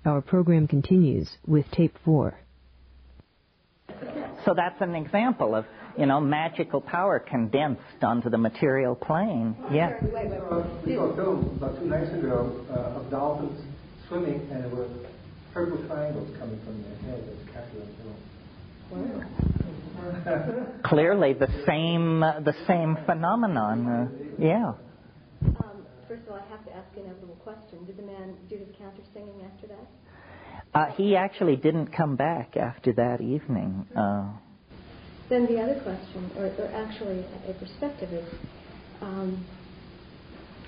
Our program continues with tape 4. So that's an example of, magical power condensed onto the material plane. Yeah. Video film about 2 nights ago of dolphins swimming, and there were purple triangles coming from their head as captured on film. Clearly the same phenomenon. Yeah. First of all, I have to ask an inevitable question. Did the man do his counter singing after that? He actually didn't come back after that evening. Then the other question, or actually a perspective, is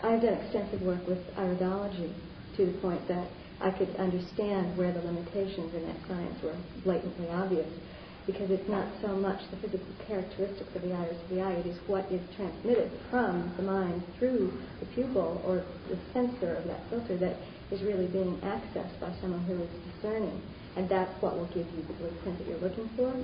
I've done extensive work with iridology to the point that I could understand where the limitations in that science were blatantly obvious, because it's not so much the physical characteristics of the iris of the eye, it is what is transmitted from the mind through the pupil or the sensor of that filter that is really being accessed by someone who is discerning, and that's what will give you the blueprint that you're looking for.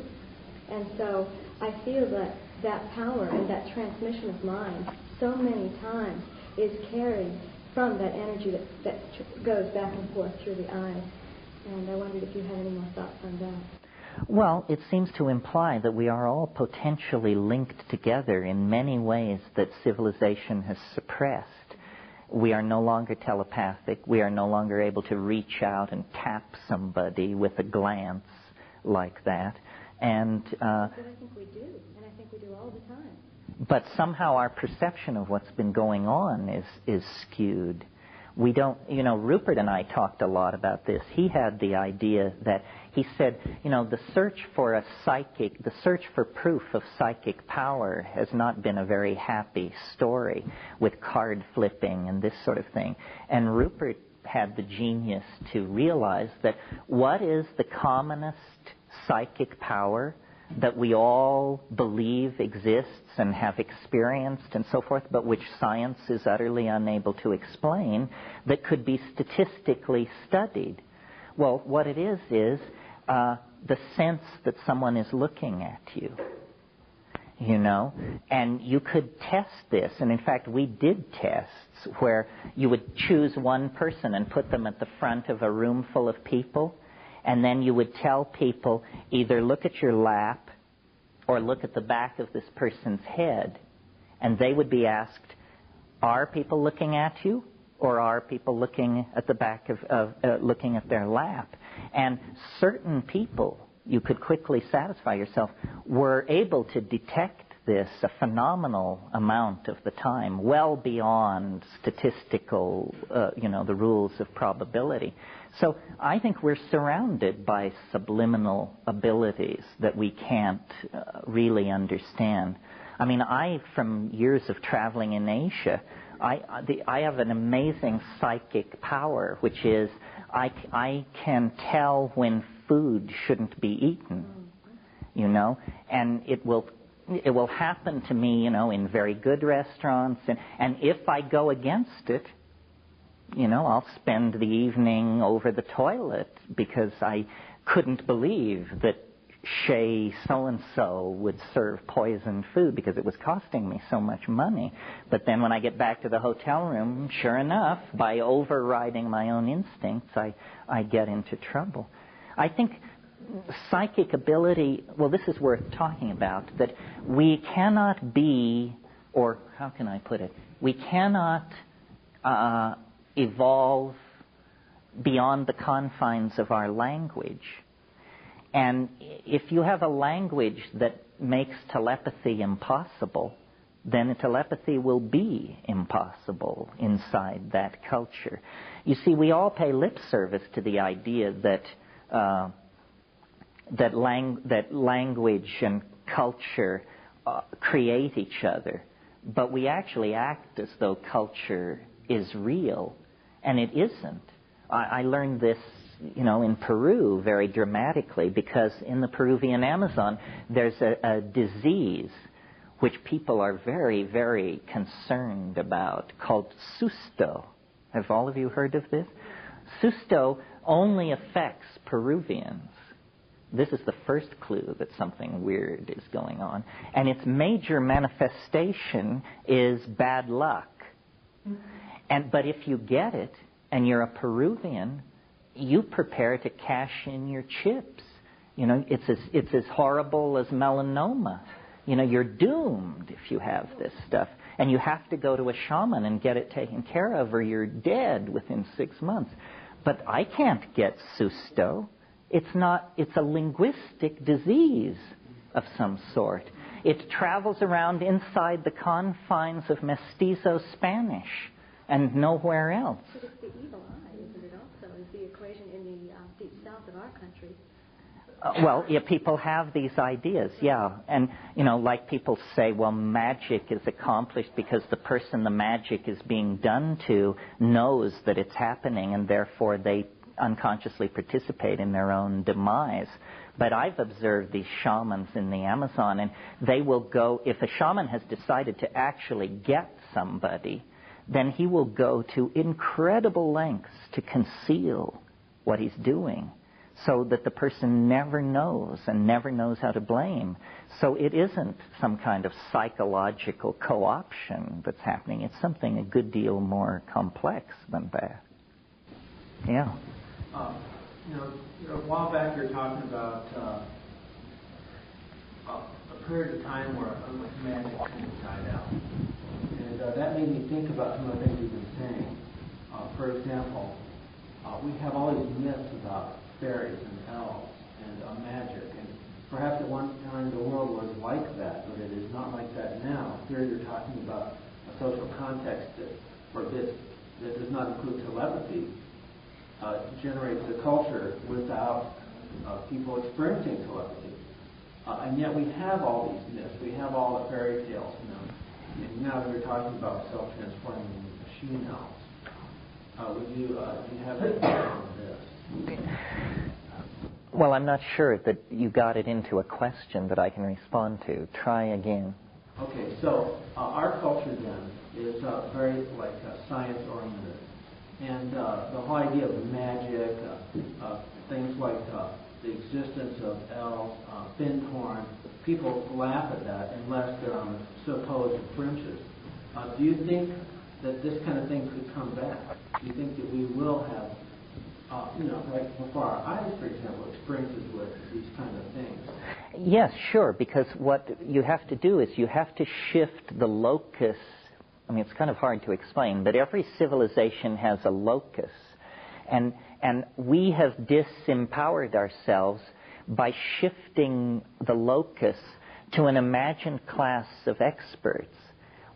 And so I feel that that power and that transmission of mind so many times is carried from that energy that goes back and forth through the eyes. And I wondered if you had any more thoughts on that. Well, it seems to imply that we are all potentially linked together in many ways that civilization has suppressed. We are no longer telepathic. We are no longer able to reach out and tap somebody with a glance like that. But I think we do, and I think we do all the time. But somehow our perception of what's been going on is skewed. We don't, Rupert and I talked a lot about this. He had the idea that, he said, the search for proof of psychic power has not been a very happy story with card flipping and this sort of thing. And Rupert had the genius to realize that what is the commonest psychic power that we all believe exists and have experienced and so forth, but which science is utterly unable to explain, that could be statistically studied. Well, what it is the sense that someone is looking at you, and you could test this, and in fact we did tests where you would choose one person and put them at the front of a room full of people, and then you would tell people either look at your lap or look at the back of this person's head, and they would be asked, are people looking at you, or are people looking at the back looking at their lap? And certain people, you could quickly satisfy yourself, were able to detect this a phenomenal amount of the time, well beyond statistical, the rules of probability. So I think we're surrounded by subliminal abilities that we can't really understand. I mean, from years of traveling in Asia, I have an amazing psychic power, which is I can tell when food shouldn't be eaten, and it will happen to me, in very good restaurants, and if I go against it, I'll spend the evening over the toilet because I couldn't believe that Chez so-and-so would serve poisoned food because it was costing me so much money. But then when I get back to the hotel room, sure enough, by overriding my own instincts, I get into trouble. I think psychic ability, well, this is worth talking about, that we cannot be, or how can I put it, we cannot evolve beyond the confines of our language. And if you have a language that makes telepathy impossible, then telepathy will be impossible inside that culture. You see, we all pay lip service to the idea that language and culture create each other, but we actually act as though culture is real, and it isn't. I learned this, in Peru very dramatically, because in the Peruvian Amazon there's a disease which people are very, very concerned about called susto. Have all of you heard of this? Susto only affects Peruvians. This is the first clue that something weird is going on. And its major manifestation is bad luck. But if you get it, and you're a Peruvian, you prepare to cash in your chips. You know, it's as horrible as melanoma. You know, you're doomed if you have this stuff. And you have to go to a shaman and get it taken care of, or you're dead within 6 months. But I can't get susto. It's a linguistic disease of some sort. It travels around inside the confines of mestizo Spanish and nowhere else. But it's the evil eye, isn't it also, is the equation in the deep south of our country. Well, yeah, people have these ideas, yeah. And, you know, like people say, well, magic is accomplished because the person the magic is being done to knows that it's happening, and therefore they unconsciously participate in their own demise. But I've observed these shamans in the Amazon, and they will go, if a shaman has decided to actually get somebody, then he will go to incredible lengths to conceal what he's doing, so that the person never knows and never knows how to blame. So it isn't some kind of psychological co-option that's happening. It's something a good deal more complex than that. Yeah. You know, a while back you were talking about a period of time where magic kind of died out. And that made me think about some of the things you've been saying. For example, we have all these myths about fairies and elves and magic, and perhaps at one time the world was like that, but it is not like that now. Here you're talking about a social context that does not include telepathy, generates a culture without people experiencing telepathy. And yet we have all these myths, we have all the fairy tales, you know. And now you're talking about self-transforming machine elves. Do you have any thoughts on this? Well, I'm not sure that you got it into a question that I can respond to. Try again. Okay, so our culture then is very science-oriented. And the whole idea of magic, things like the existence of elves, Fincorn, people laugh at that unless they're on supposed fringes. Do you think that this kind of thing could come back? Do you think that we will have right before our eyes, for example, experiences with these kind of things? Yes, sure, because what you have to do is you have to shift the locus. I mean, it's kind of hard to explain, but every civilization has a locus. And we have disempowered ourselves by shifting the locus to an imagined class of experts.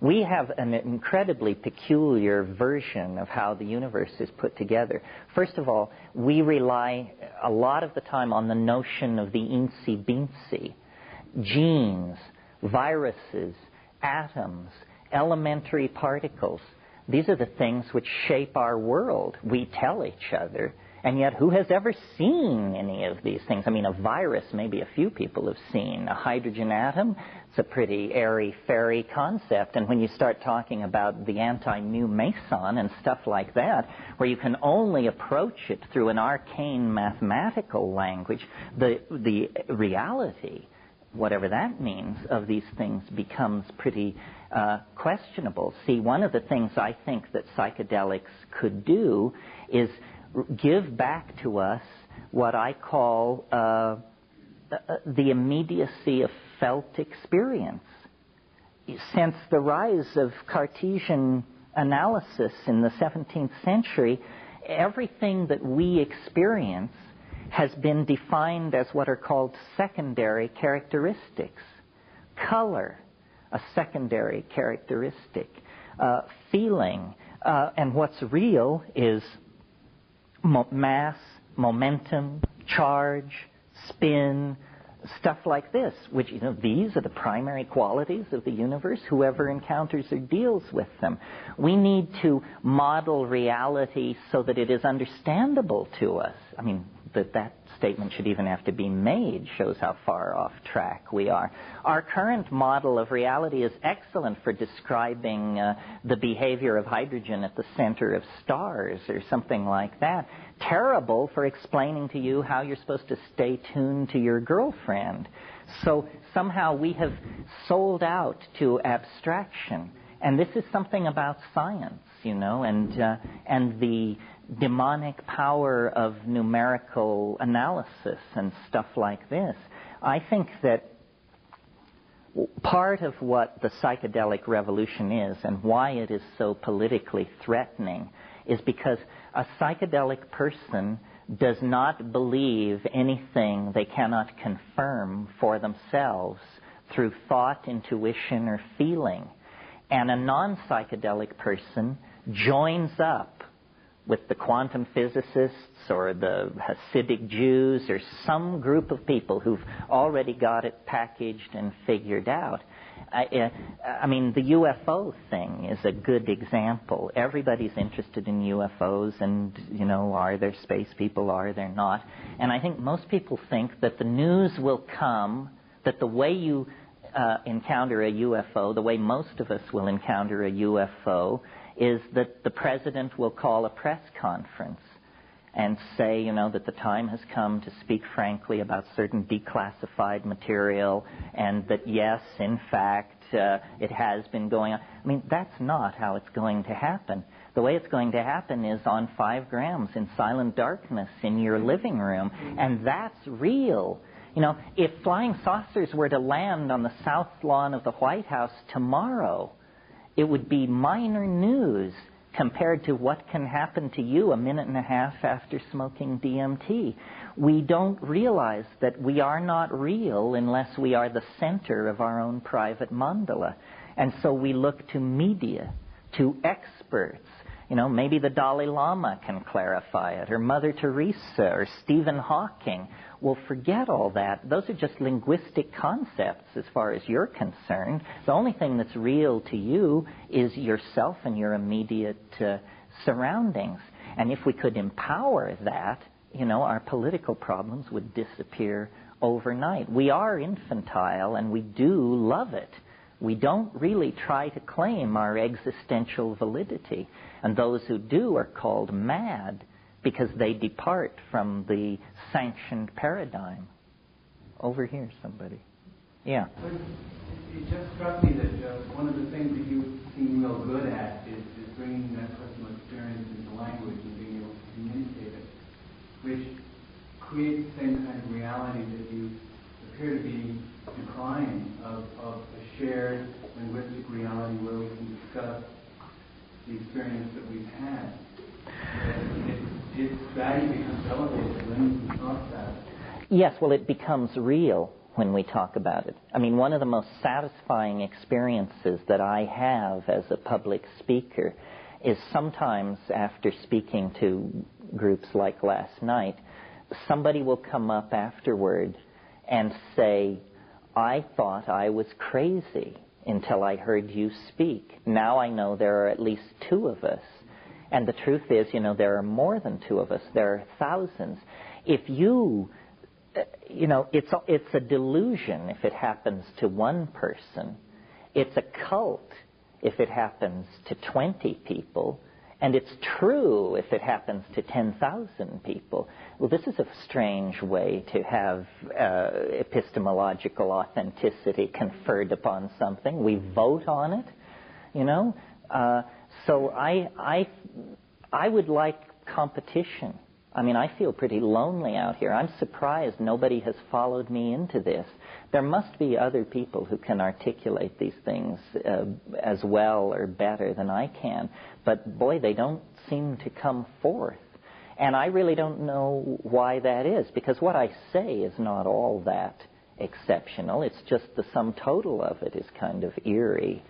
We have an incredibly peculiar version of how the universe is put together. First of all, we rely a lot of the time on the notion of the eensy-beensy. Genes, viruses, atoms, elementary particles. These are the things which shape our world. We tell each other. And yet, who has ever seen any of these things? I mean, a virus, maybe a few people have seen. A hydrogen atom, it's a pretty airy-fairy concept. And when you start talking about the anti-mu meson and stuff like that, where you can only approach it through an arcane mathematical language, the reality, whatever that means, of these things becomes pretty questionable. See, one of the things I think that psychedelics could do is give back to us what I call the immediacy of felt experience. Since the rise of Cartesian analysis in the 17th century, everything that we experience has been defined as what are called secondary characteristics. Color, a secondary characteristic. Feeling, and what's real is mass, momentum, charge, spin, stuff like this, which, these are the primary qualities of the universe. Whoever encounters or deals with them. We need to model reality so that it is understandable to us. I mean, that statement should even have to be made shows how far off track we are. Our current model of reality is excellent for describing the behavior of hydrogen at the center of stars or something like that. Terrible for explaining to you how you're supposed to stay tuned to your girlfriend. So somehow we have sold out to abstraction. And this is something about science, and the demonic power of numerical analysis and stuff like this. I think that part of what the psychedelic revolution is and why it is so politically threatening is because a psychedelic person does not believe anything they cannot confirm for themselves through thought, intuition, or feeling. And a non-psychedelic person joins up with the quantum physicists or the Hasidic Jews or some group of people who've already got it packaged and figured out. I mean, the UFO thing is a good example. Everybody's interested in UFOs and, you know, are there space people, are there not? And I think most people think that the news will come, that the way you encounter a UFO, the way most of us will encounter a UFO, is that the president will call a press conference and say, you know, that the time has come to speak frankly about certain declassified material and that, yes, in fact, it has been going on. I mean, that's not how it's going to happen. The way it's going to happen is on 5 grams in silent darkness in your living room, and that's real. You know, if flying saucers were to land on the south lawn of the White House tomorrow, it would be minor news compared to what can happen to you a minute and a half after smoking DMT. We don't realize that we are not real unless we are the center of our own private mandala. And so we look to media, to experts. You know, maybe the Dalai Lama can clarify it, or Mother Teresa, or Stephen Hawking. Well, forget all that. Those are just linguistic concepts as far as you're concerned. The only thing that's real to you is yourself and your immediate surroundings. And if we could empower that, you know, our political problems would disappear overnight. We are infantile, and we do love it. We don't really try to claim our existential validity. And those who do are called mad because they depart from the sanctioned paradigm. Over here, somebody. Yeah. But it just struck me that one of the things that you seem real good at is bringing that personal experience into language and being able to communicate it, which creates the same kind of reality that you appear to be decrying of a shared linguistic reality where we can discuss the experience that we've had. Its value becomes elevated when we talk about it. Yes, well, it becomes real when we talk about it. I mean, one of the most satisfying experiences that I have as a public speaker is sometimes after speaking to groups like last night, somebody will come up afterward and say, I thought I was crazy until I heard you speak. Now I know there are at least 2 of us. And the truth is, you know, there are more than 2 of us. There are thousands. If you, you know, it's a delusion if it happens to one person. It's a cult if it happens to 20 people. And it's true if it happens to 10,000 people. Well, this is a strange way to have epistemological authenticity conferred upon something. We vote on it, you know. So I would like competition. I mean, I feel pretty lonely out here. I'm surprised nobody has followed me into this. There must be other people who can articulate these things as well or better than I can. But, boy, they don't seem to come forth. And I really don't know why that is, because what I say is not all that exceptional. It's just the sum total of it is kind of eerie.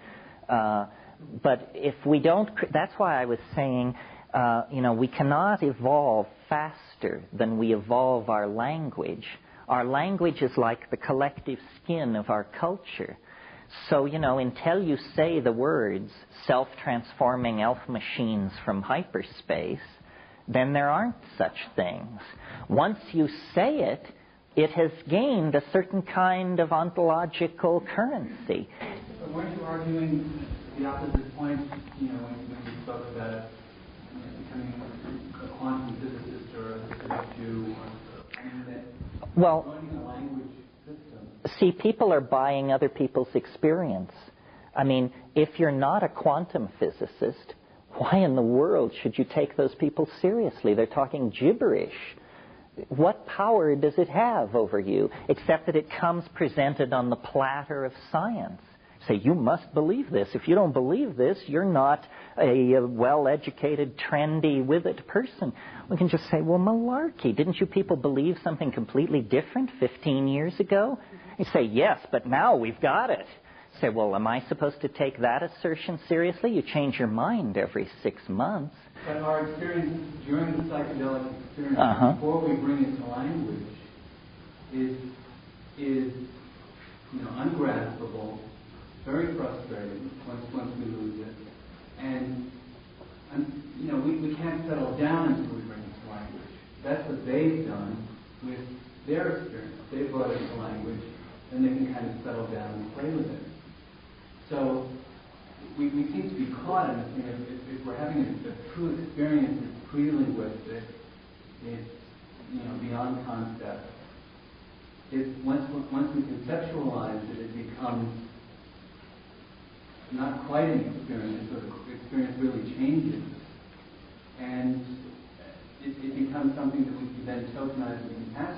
But if we don't, that's why I was saying, you know, we cannot evolve faster than we evolve our language. Our language is like the collective skin of our culture. So, you know, until you say the words self-transforming elf machines from hyperspace, then there aren't such things. Once you say it, it has gained a certain kind of ontological currency. But weren't you arguing the opposite point, you know, when you spoke about becoming a quantum physicist or a Hasidic Jew? I mean, that joining a language system. See, people are buying other people's experience. I mean, if you're not a quantum physicist, why in the world should you take those people seriously? They're talking gibberish. What power does it have over you, except that it comes presented on the platter of science? Say, you must believe this. If you don't believe this, you're not a well-educated, trendy, with it person. We can just say, well, malarkey. Didn't you people believe something completely different 15 years ago? You say, yes, but now we've got it. Say, well, am I supposed to take that assertion seriously? You change your mind every 6 months. But our experience during the psychedelic experience, before we bring it to language, is ungraspable, very frustrating once we lose it, and we can't settle down until we bring it to language. That's what they've done with their experience. They brought it to language, and they can kind of settle down and play with it. So we seem to be caught in this thing. If we're having a true experience, it's pre-linguistic, it's beyond concept. Once we conceptualize it, it becomes not quite an experience, so the experience really changes. And it becomes something that we can then tokenize and we can pass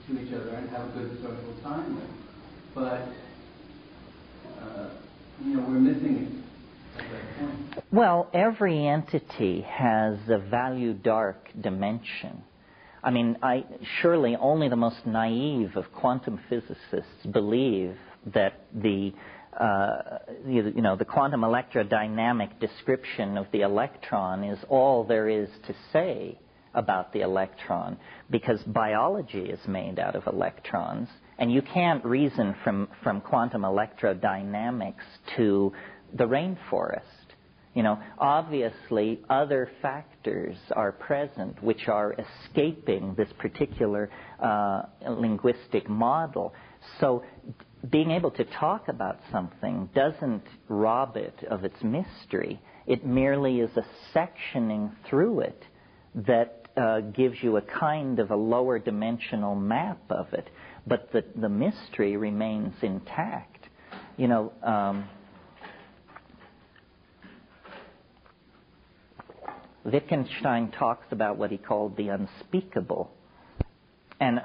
to each other and have a good social time with. But, we're missing it at that point. Well, every entity has a value-dark dimension. I mean, surely only the most naive of quantum physicists believe that the quantum electrodynamic description of the electron is all there is to say about the electron, because biology is made out of electrons, and you can't reason from quantum electrodynamics to the rainforest. Obviously other factors are present which are escaping this particular linguistic model. So being able to talk about something doesn't rob it of its mystery. It merely is a sectioning through it that gives you a kind of a lower dimensional map of it. But the mystery remains intact. Wittgenstein talks about what he called the unspeakable. And,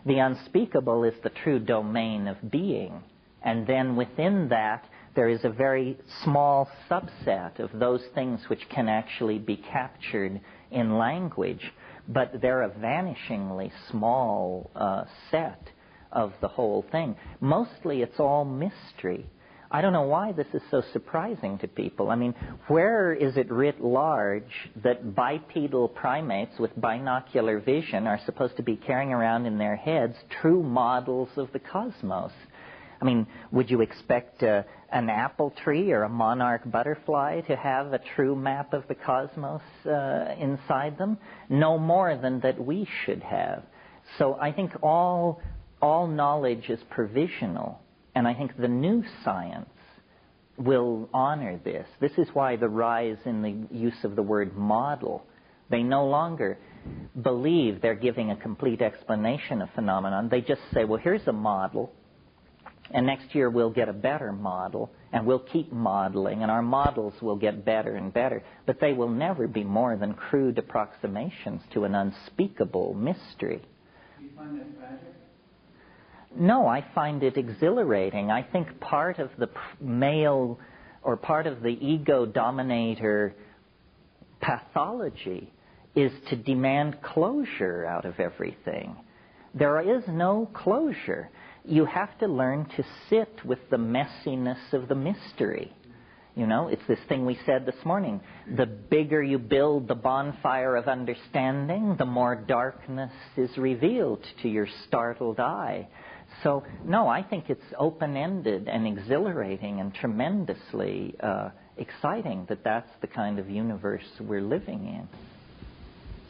the unspeakable is the true domain of being. And then within that, there is a very small subset of those things which can actually be captured in language. But they're a vanishingly small set of the whole thing. Mostly it's all mystery. I don't know why this is so surprising to people. I mean, where is it writ large that bipedal primates with binocular vision are supposed to be carrying around in their heads true models of the cosmos? I mean, would you expect an apple tree or a monarch butterfly to have a true map of the cosmos inside them? No more than that we should have. So I think all knowledge is provisional. And I think the new science will honor this. This is why the rise in the use of the word model. They no longer believe they're giving a complete explanation of phenomenon. They just say, well, here's a model, and next year we'll get a better model, and we'll keep modeling, and our models will get better and better. But they will never be more than crude approximations to an unspeakable mystery. Do you find that tragic? No, I find it exhilarating. I think part of the male or part of the ego dominator pathology is to demand closure out of everything. There is no closure. You have to learn to sit with the messiness of the mystery. It's this thing we said this morning. The bigger you build the bonfire of understanding, the more darkness is revealed to your startled eye. So, no, I think it's open-ended and exhilarating and tremendously exciting that that's the kind of universe we're living in.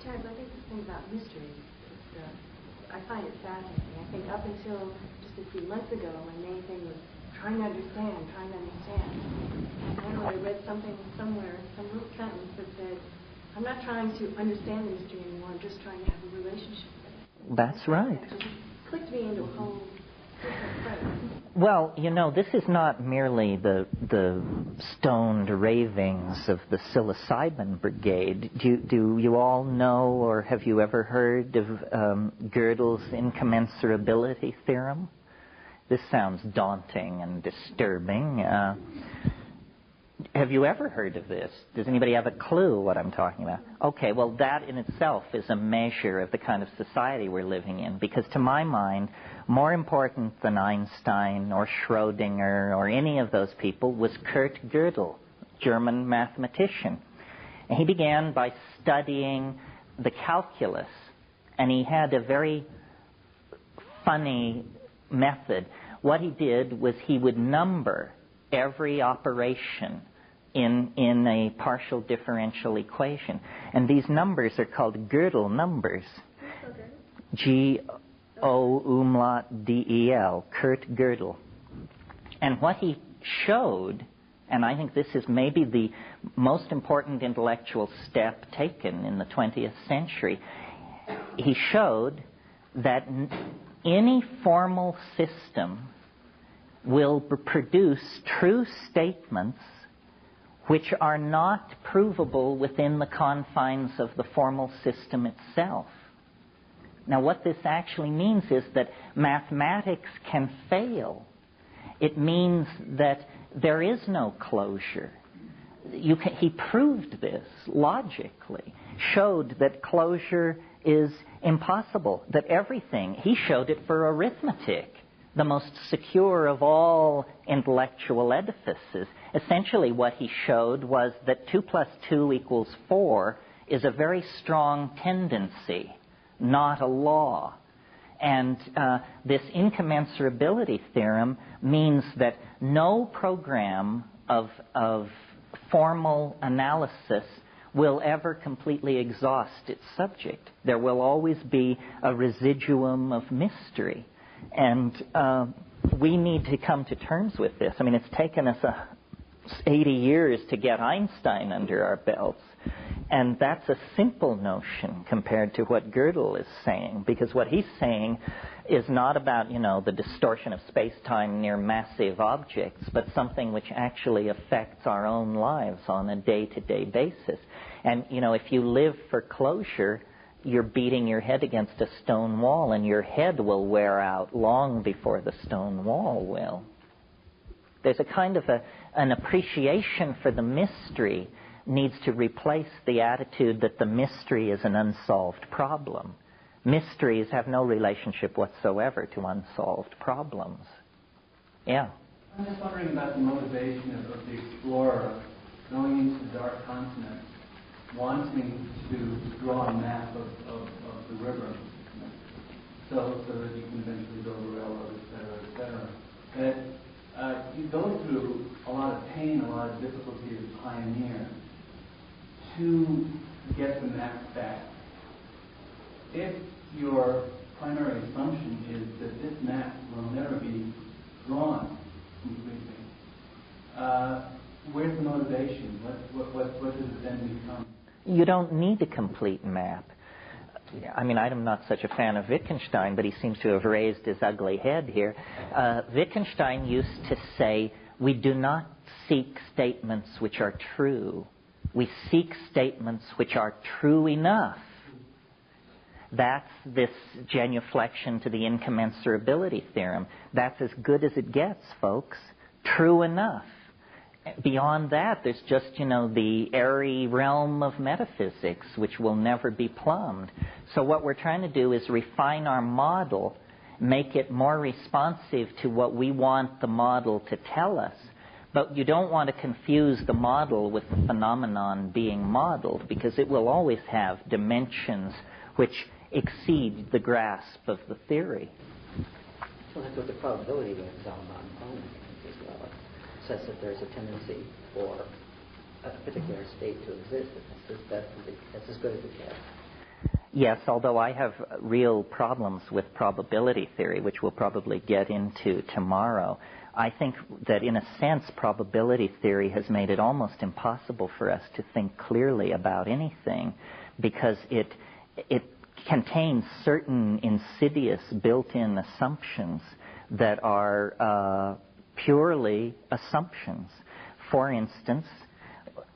Terence, I think the thing about mystery is, I find it fascinating. I think up until just a few months ago, my main thing was trying to understand. And then I read something somewhere, some little sentence that said, I'm not trying to understand the mystery anymore, I'm just trying to have a relationship with it. That's right. It just clicked me into a whole different place. Well, this is not merely the stoned ravings of the psilocybin brigade. Do you all know, or have you ever heard of Gödel's incommensurability theorem? This sounds daunting and disturbing. Have you ever heard of this? Does anybody have a clue what I'm talking about? Okay, well, that in itself is a measure of the kind of society we're living in, because to my mind, more important than Einstein or Schrödinger or any of those people was Kurt Gödel, German mathematician. And he began by studying the calculus, and he had a very funny method. What he did was he would number every operation in a partial differential equation. And these numbers are called Gödel numbers. G-O-umlaut-D-E-L, Kurt Gödel. And what he showed, and I think this is maybe the most important intellectual step taken in the 20th century, he showed that any formal system will produce true statements which are not provable within the confines of the formal system itself. Now, what this actually means is that mathematics can fail. It means that there is no closure. He proved this logically, showed that closure is impossible, that everything, he showed it for arithmetic, the most secure of all intellectual edifices. Essentially what he showed was that 2 plus 2 equals 4 is a very strong tendency, not a law. And this incommensurability theorem means that no program of formal analysis will ever completely exhaust its subject. There will always be a residuum of mystery. And we need to come to terms with this. I mean, it's taken us 80 years to get Einstein under our belts. And that's a simple notion compared to what Gödel is saying, because what he's saying is not about, the distortion of space-time near massive objects, but something which actually affects our own lives on a day-to-day basis. And, if you live for closure, you're beating your head against a stone wall, and your head will wear out long before the stone wall will. There's a kind of an appreciation for the mystery needs to replace the attitude that the mystery is an unsolved problem. Mysteries have no relationship whatsoever to unsolved problems. Yeah? I'm just wondering about the motivation of the explorer going into the dark continent, wanting to draw a map of the river, so that you can eventually build a railroad, et cetera, that you go through a lot of pain, a lot of difficulty as a pioneer to get the map back. If your primary assumption is that this map will never be drawn completely, where's the motivation? What does it then become? You don't need a complete map. I mean, I'm not such a fan of Wittgenstein, but he seems to have raised his ugly head here. Wittgenstein used to say, we do not seek statements which are true. We seek statements which are true enough. That's this genuflection to the incommensurability theorem. That's as good as it gets, folks. True enough. Beyond that, there's just, the airy realm of metaphysics, which will never be plumbed. So what we're trying to do is refine our model, make it more responsive to what we want the model to tell us. But you don't want to confuse the model with the phenomenon being modeled, because it will always have dimensions which exceed the grasp of the theory. Well, that's what the probability of Zalman as well. It says that there's a tendency for a particular state to exist. That's as good as it gets. Yes, although I have real problems with probability theory, which we'll probably get into tomorrow. I think that in a sense probability theory has made it almost impossible for us to think clearly about anything, because it contains certain insidious built-in assumptions that are purely assumptions. For instance,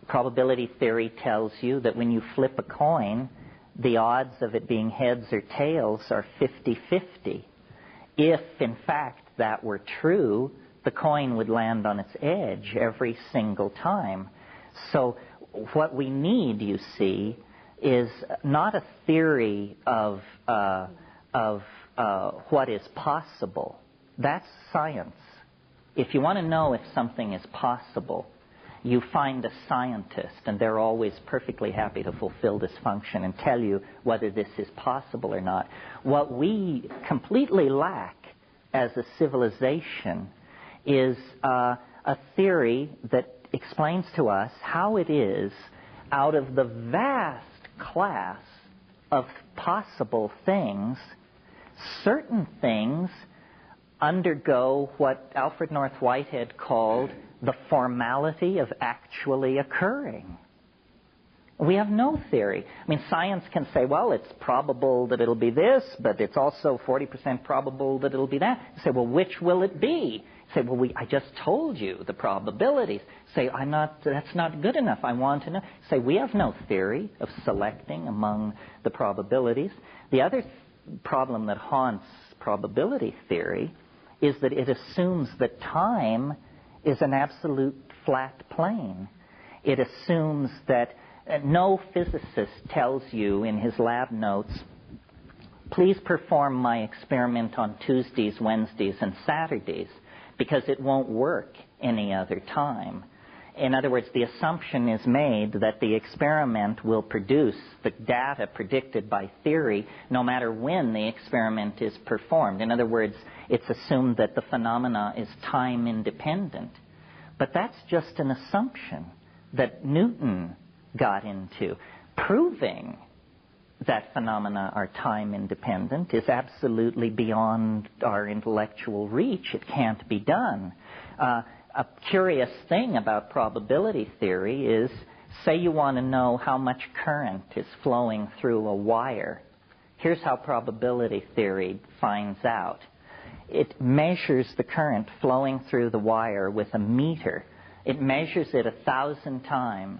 probability theory tells you that when you flip a coin, the odds of it being heads or tails are 50-50. If, in fact, that were true, the coin would land on its edge every single time. So what we need, you see, is not a theory of what is possible. That's science. If you want to know if something is possible, you find a scientist, and they're always perfectly happy to fulfill this function and tell you whether this is possible or not. What we completely lack as a civilization is a theory that explains to us how it is, out of the vast class of possible things, certain things undergo what Alfred North Whitehead called the formality of actually occurring. We have no theory. I mean, science can say, well, it's probable that it'll be this, but it's also 40% probable that it'll be that. You say, well, which will it be? You say, well, I just told you the probabilities. Say, that's not good enough. I want to know. Say, we have no theory of selecting among the probabilities. The other problem that haunts probability theory is that it assumes that time is an absolute flat plane. It assumes that no physicist tells you in his lab notes, please perform my experiment on Tuesdays, Wednesdays, and Saturdays, because it won't work any other time. In other words, the assumption is made that the experiment will produce the data predicted by theory no matter when the experiment is performed. In other words, it's assumed that the phenomena is time independent. But that's just an assumption that Newton got into. Proving that phenomena are time independent is absolutely beyond our intellectual reach. It can't be done. A curious thing about probability theory is, say you want to know how much current is flowing through a wire. Here's how probability theory finds out. It measures the current flowing through the wire with a meter. It measures it 1,000 times.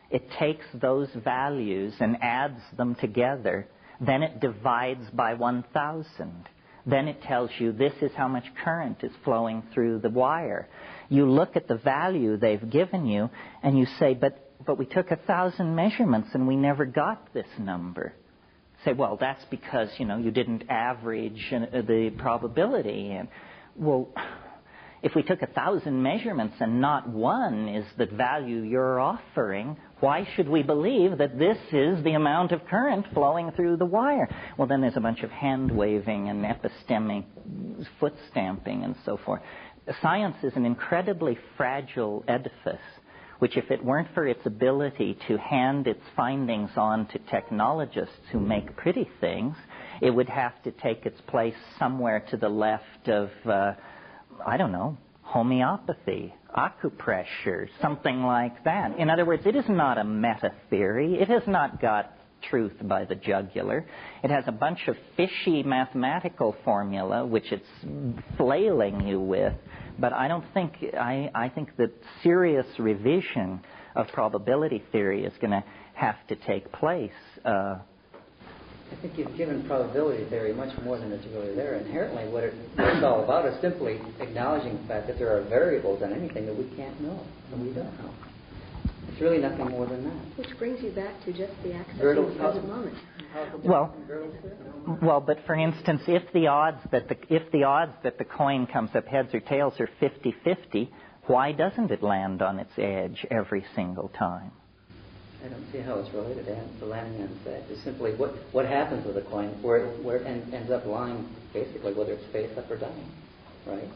It takes those values and adds them together. Then it divides by 1,000. Then it tells you this is how much current is flowing through the wire. You look at the value they've given you and you say, but we took 1,000 measurements and we never got this number. Say, well, that's because, you didn't average the probability. And, well, if we took 1,000 measurements and not one is the value you're offering, why should we believe that this is the amount of current flowing through the wire? Well, then there's a bunch of hand-waving and epistemic foot stamping and so forth. Science is an incredibly fragile edifice, which if it weren't for its ability to hand its findings on to technologists who make pretty things, it would have to take its place somewhere to the left of, homeopathy, acupressure, something like that. In other words, it is not a meta-theory. It has not got truth by the jugular. It has a bunch of fishy mathematical formula which it's flailing you with. But I think that serious revision of probability theory is going to have to take place. I think you've given probability theory much more than it's really there. Inherently, what it's all about is simply acknowledging the fact that there are variables in anything that we can't know, and we don't know. It's really nothing more than that. Which brings you back to just the access to the present moment. Well, but for instance, if the odds that the coin comes up heads or tails are 50-50, why doesn't it land on its edge every single time? I don't see how it's related to landing on its edge. It's simply what happens with a coin, where it ends up lying, basically, whether it's face up or down, right?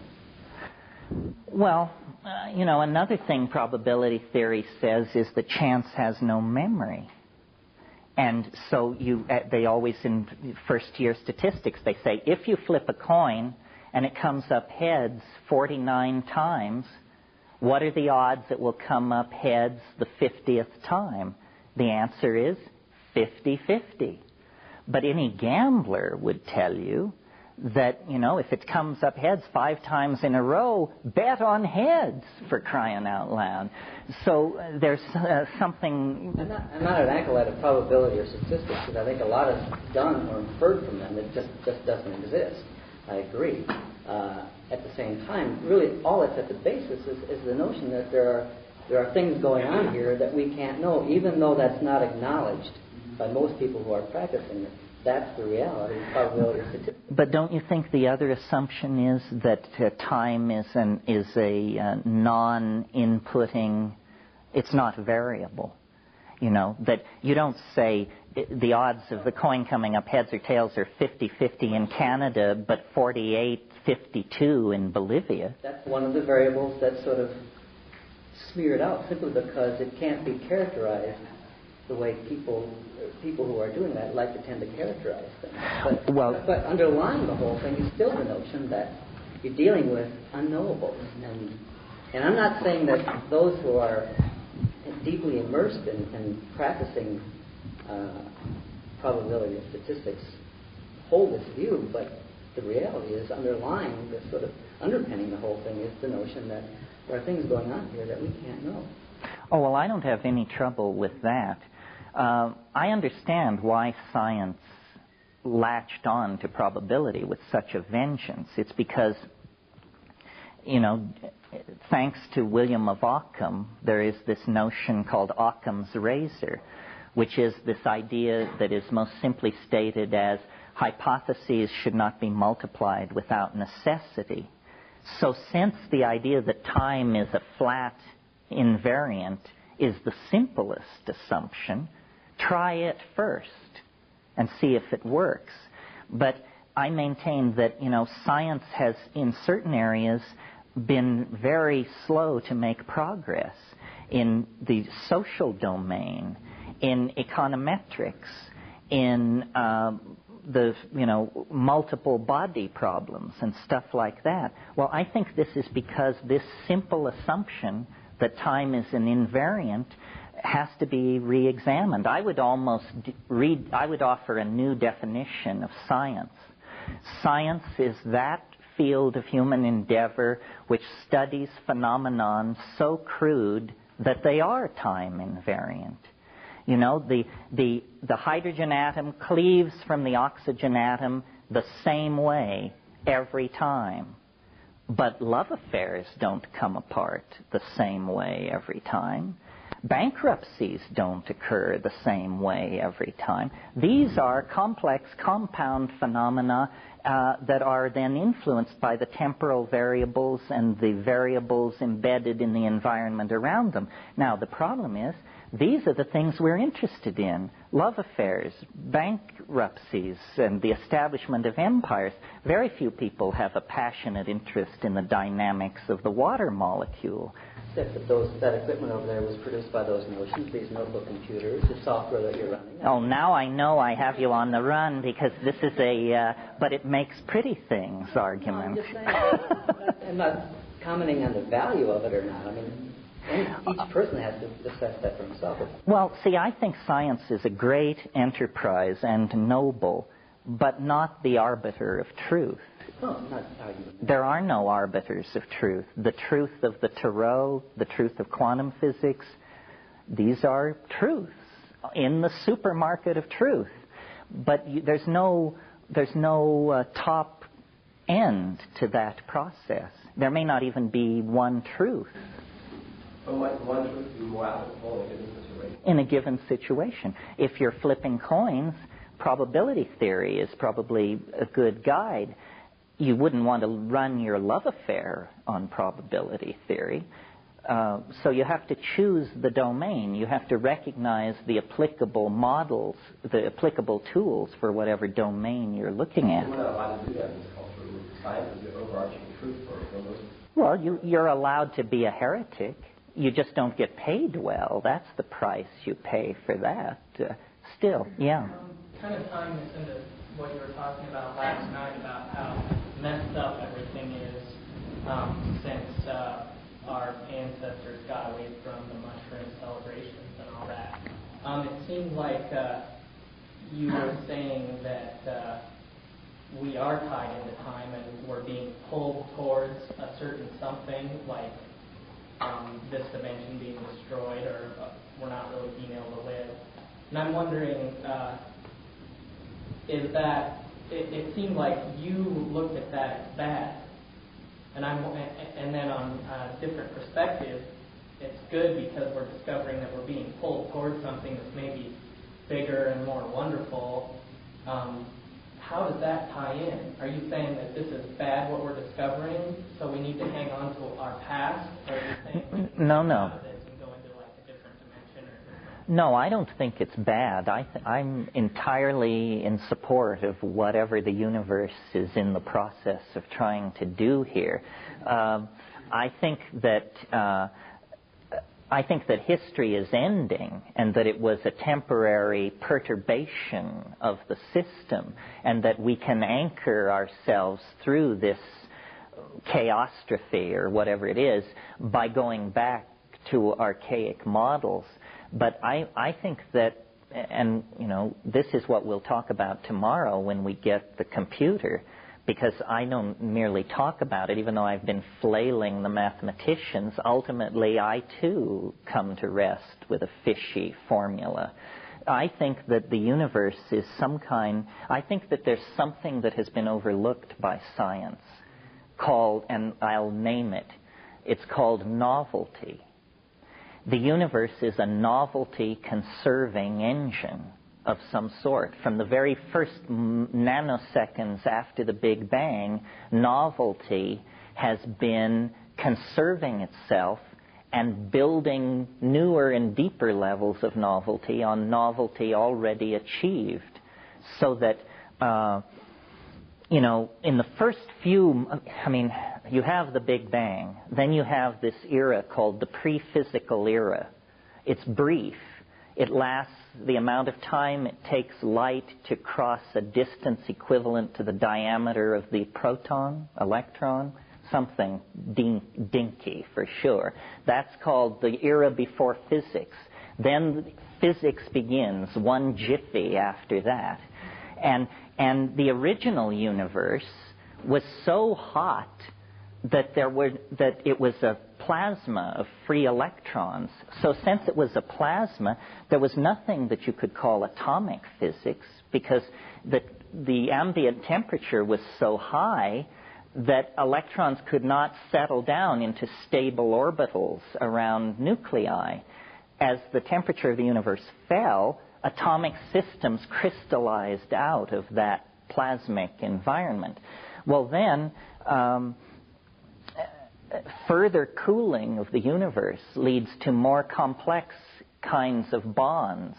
Well, another thing probability theory says is that chance has no memory. And so they always, in first-year statistics, they say, if you flip a coin and it comes up heads 49 times, what are the odds it will come up heads the 50th time? The answer is 50-50. But any gambler would tell you that, if it comes up heads 5 times in a row, bet on heads, for crying out loud. So there's something... I'm not an acolyte of probability or statistics, because I think a lot is done or inferred from them that just doesn't exist. I agree. At the same time, really all that's at the basis is the notion that there are things going on here that we can't know, even though that's not acknowledged by most people who are practicing it. That's the reality, probability or statistics. But don't you think the other assumption is that time is a non-inputting, it's not variable? That you don't say the odds of the coin coming up heads or tails are 50-50 in Canada, but 48-52 in Bolivia. That's one of the variables that's sort of smeared out simply because it can't be characterized the way people who are doing that like to tend to characterize things. But underlying the whole thing is still the notion that you're dealing with unknowables. And I'm not saying that those who are deeply immersed in practicing probability and statistics hold this view, but the reality is underlying, the sort of underpinning the whole thing is the notion that there are things going on here that we can't know. Oh, well, I don't have any trouble with that. I understand why science latched on to probability with such a vengeance. It's because, thanks to William of Ockham, there is this notion called Occam's razor, which is this idea that is most simply stated as hypotheses should not be multiplied without necessity. So since the idea that time is a flat invariant is the simplest assumption, try it first and see if it works. But I maintain that, science has, in certain areas, been very slow to make progress in the social domain, in econometrics, in the multiple body problems and stuff like that. Well, I think this is because this simple assumption that time is an invariant has to be re-examined. I would offer a new definition of science. Science is that field of human endeavor which studies phenomenon so crude that they are time invariant. The hydrogen atom cleaves from the oxygen atom the same way every time. But love affairs don't come apart the same way every time. Bankruptcies don't occur the same way every time. These are complex, compound phenomena that are then influenced by the temporal variables and the variables embedded in the environment around them. Now, the problem is, these are the things we're interested in. Love affairs, bankruptcies, and the establishment of empires. Very few people have a passionate interest in the dynamics of the water molecule. Except that that equipment over there was produced by those notions, these notebook computers, the software that you're running. Oh, now I know I have you on the run because this is but it makes pretty things argument. No, I'm just saying, I'm not commenting on the value of it or not. I mean, each person has to assess that for himself. Well, see, I think science is a great enterprise and noble, but not the arbiter of truth. No, I'm not arguing. There are no arbiters of truth. The truth of the Tarot, the truth of quantum physics, these are truths in the supermarket of truth. But there's no top end to that process. There may not even be one truth. But might one truth be more applicable in a given situation? In a given situation. If you're flipping coins, probability theory is probably a good guide. You wouldn't want to run your love affair on probability theory. So you have to choose the domain. You have to recognize the applicable models, the applicable tools for whatever domain you're looking at. We're not allowed to do that in this culture. Science is the overarching truth for most. Well, you're allowed to be a heretic. You just don't get paid well. That's the price you pay for that. Still, yeah. Kind of tying this into what you were talking about last night about how messed up everything is since our ancestors got away from the mushroom celebrations and all that. It seemed like you were saying that we are tied into time and we're being pulled towards a certain something, like this dimension being destroyed, or we're not really being able to live. And I'm wondering, is that, it seemed like you looked at that as bad, and then on a different perspective, it's good because we're discovering that we're being pulled towards something that's maybe bigger and more wonderful. How does that tie in? Are you saying that this is bad, what we're discovering, so we need to hang on to our past? Or are you saying we can No. come out of this and go into like a different dimension? No, I don't think it's bad. I'm entirely in support of whatever the universe is in the process of trying to do here. I think that history is ending, and that it was a temporary perturbation of the system, and that we can anchor ourselves through this chaostrophe, or whatever it is, by going back to archaic models. But I think that, and this is what we'll talk about tomorrow when we get the computer, because I don't merely talk about it, even though I've been flailing the mathematicians. Ultimately, I too come to rest with a fishy formula. I think that the universe is I think that there's something that has been overlooked by science called, and I'll name it, it's called novelty. The universe is a novelty-conserving engine of some sort. From the very first nanoseconds after the Big Bang, novelty has been conserving itself and building newer and deeper levels of novelty on novelty already achieved. So that, in the first few, you have the Big Bang, then you have this era called the pre-physical era. It's brief. It lasts the amount of time it takes light to cross a distance equivalent to the diameter of the proton, electron, something dinky for sure. That's called the era before physics. Then physics begins, one jiffy after that. And the original universe was so hot that it was a plasma of free electrons. So since it was a plasma, there was nothing that you could call atomic physics, because the ambient temperature was so high that electrons could not settle down into stable orbitals around nuclei. As the temperature of the universe fell, atomic systems crystallized out of that plasmic environment. Well, then, further cooling of the universe leads to more complex kinds of bonds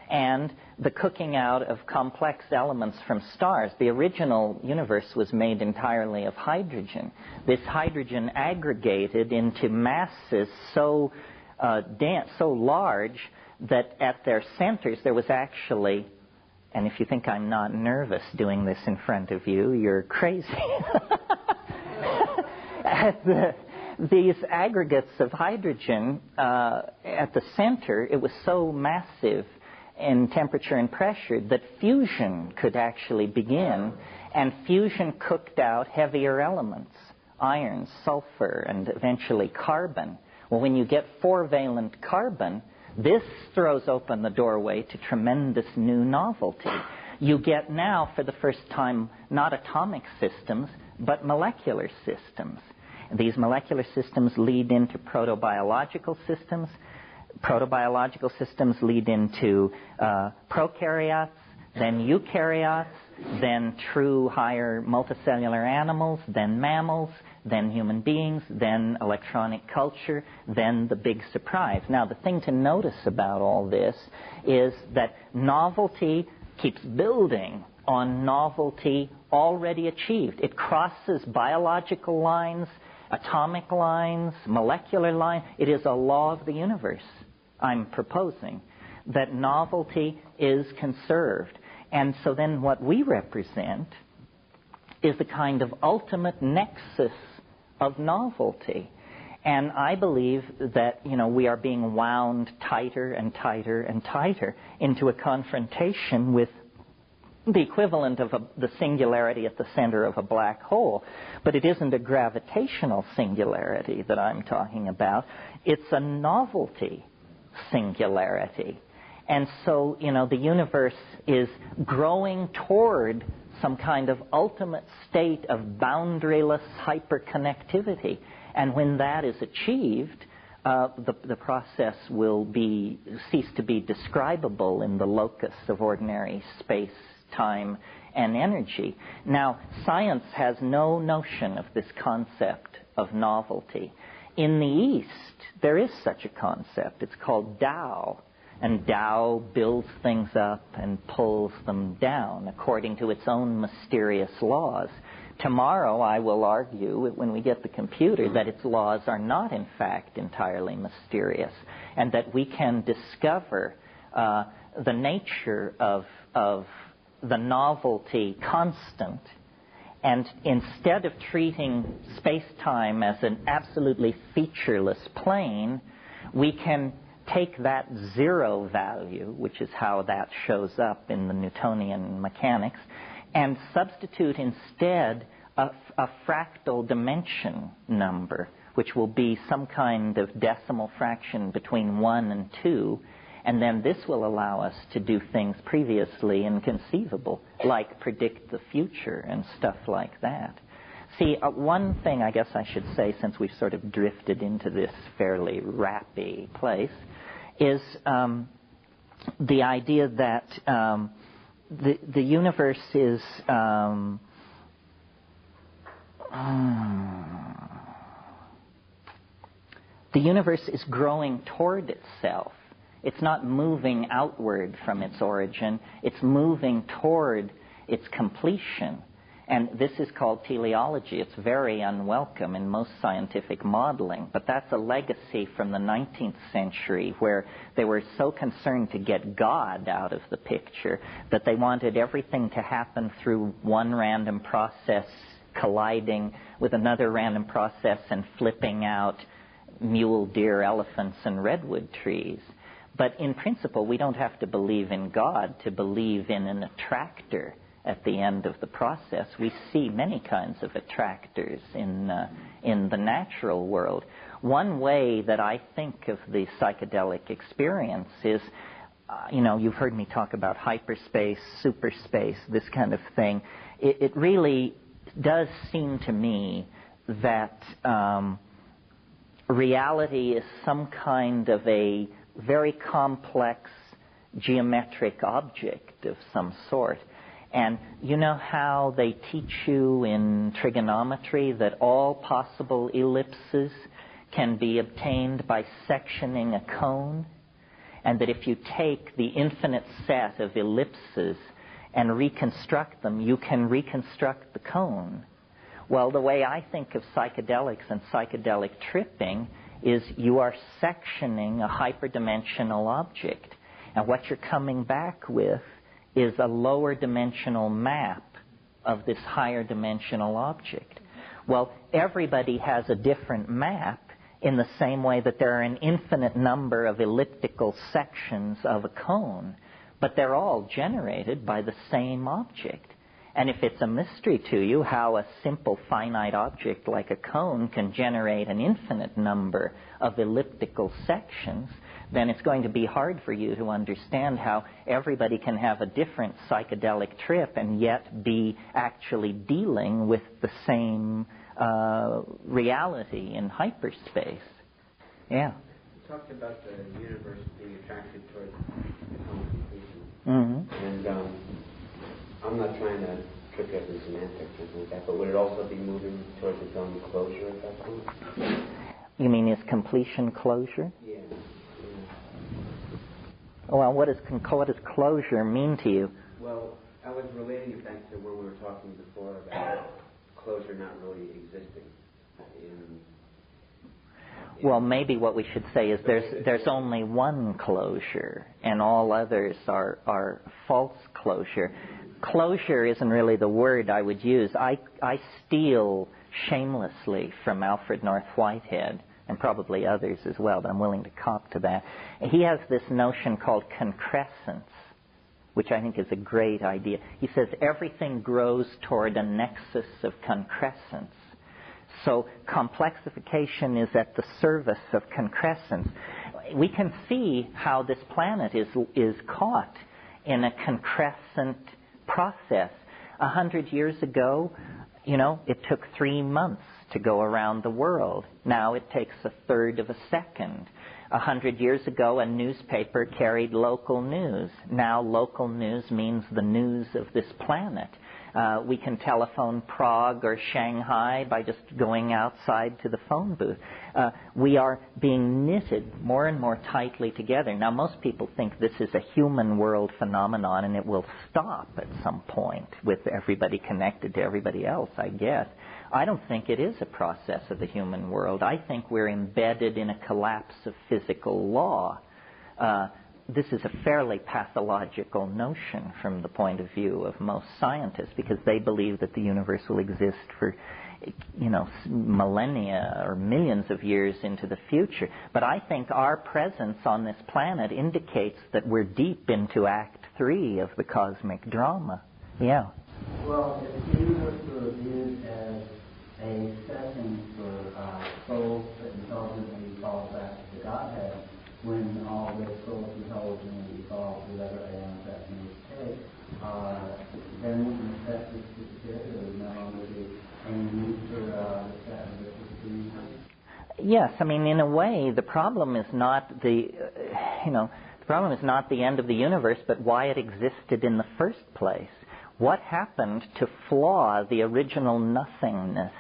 and the cooking out of complex elements from stars. The original universe was made entirely of hydrogen. This hydrogen aggregated into masses so dense, so large, that at their centers there was actually, and if you think I'm not nervous doing this in front of you, you're crazy. These aggregates of hydrogen at the center, it was so massive in temperature and pressure that fusion could actually begin, and fusion cooked out heavier elements, iron, sulfur, and eventually carbon. Well, when you get 4-valent carbon, this throws open the doorway to tremendous new novelty. You get now, for the first time, not atomic systems, but molecular systems. These molecular systems lead into protobiological systems. Protobiological systems lead into prokaryotes, then eukaryotes, then true higher multicellular animals, then mammals, then human beings, then electronic culture, then the big surprise. Now, the thing to notice about all this is that novelty keeps building on novelty already achieved. It crosses biological lines, atomic lines, molecular lines. It is a law of the universe, I'm proposing, that novelty is conserved. And so then what we represent is the kind of ultimate nexus of novelty. And I believe that, we are being wound tighter and tighter and tighter into a confrontation with the equivalent of the singularity at the center of a black hole. But it isn't a gravitational singularity that I'm talking about. It's a novelty singularity. And so, the universe is growing toward some kind of ultimate state of boundaryless hyperconnectivity. And when that is achieved, the process will cease to be describable in the locus of ordinary space, time, and energy. Now, science has no notion of this concept of novelty. In the East, there is such a concept. It's called Tao. And Tao builds things up and pulls them down according to its own mysterious laws. Tomorrow I will argue, when we get the computer, that its laws are not, in fact, entirely mysterious, and that we can discover the nature of the novelty constant. And instead of treating space-time as an absolutely featureless plane, we can take that zero value, which is how that shows up in the Newtonian mechanics, and substitute instead a fractal dimension number, which will be some kind of decimal fraction between 1 and 2, and then this will allow us to do things previously inconceivable, like predict the future and stuff like that. See, one thing I guess I should say, since we've sort of drifted into this fairly rappy place, is the idea that the universe is growing toward itself. It's not moving outward from its origin. It's moving toward its completion. And this is called teleology. It's very unwelcome in most scientific modeling, but that's a legacy from the 19th century, where they were so concerned to get God out of the picture that they wanted everything to happen through one random process colliding with another random process and flipping out mule deer, elephants, and redwood trees. But in principle, we don't have to believe in God to believe in an attractor at the end of the process. We see many kinds of attractors in the natural world. One way that I think of the psychedelic experience is, you've heard me talk about hyperspace, superspace, this kind of thing. It really does seem to me that reality is some kind of a very complex geometric object of some sort. And you know how they teach you in trigonometry that all possible ellipses can be obtained by sectioning a cone? And that if you take the infinite set of ellipses and reconstruct them, you can reconstruct the cone. Well, the way I think of psychedelics and psychedelic tripping is you are sectioning a hyperdimensional object. And what you're coming back with is a lower dimensional map of this higher dimensional object. Well, everybody has a different map in the same way that there are an infinite number of elliptical sections of a cone, but they're all generated by the same object. And if it's a mystery to you how a simple finite object like a cone can generate an infinite number of elliptical sections, then it's going to be hard for you to understand how everybody can have a different psychedelic trip and yet be actually dealing with the same reality in hyperspace. Yeah. You talked about the universe being attracted towards completion. Mm-hmm. And I'm not trying to trick up in semantics or something like that, but would it also be moving towards its own closure at that point? You mean is completion closure? Yeah. Well, what does closure mean to you? Well, I was relating it back to when we were talking before about closure not really existing. Well, maybe what we should say is there's only one closure, and all others are false closure. Closure isn't really the word I would use. I steal shamelessly from Alfred North Whitehead, and probably others as well, but I'm willing to cop to that. He has this notion called concrescence. which I think is a great idea. He says everything grows toward a nexus of concrescence. So complexification is at the service of concrescence. We can see how this planet is caught in a concrescent process. 100 years ago, it took 3 months to go around the world. Now it takes a third of a second. 100 years ago, a newspaper carried local news. Now local news means the news of this planet. We can telephone Prague or Shanghai by just going outside to the phone booth. We are being knitted more and more tightly together. Now, most people think this is a human world phenomenon and it will stop at some point with everybody connected to everybody else, I guess. I don't think it is a process of the human world. I think we're embedded in a collapse of physical law. This is a fairly pathological notion from the point of view of most scientists, because they believe that the universe will exist for, millennia or millions of years into the future. But I think our presence on this planet indicates that we're deep into Act 3 of the cosmic drama. Yeah. Well, if the universe were viewed as a setting for souls that intelligently evolve back to Godhead, when all the souls intelligently evolve to whatever aeons that may take, then the necessity disappear. There would no longer be any need for the set of the universe. Yes, I mean, in a way, the problem is not the end of the universe, but why it existed in the first place. What happened to flaw the original nothingness,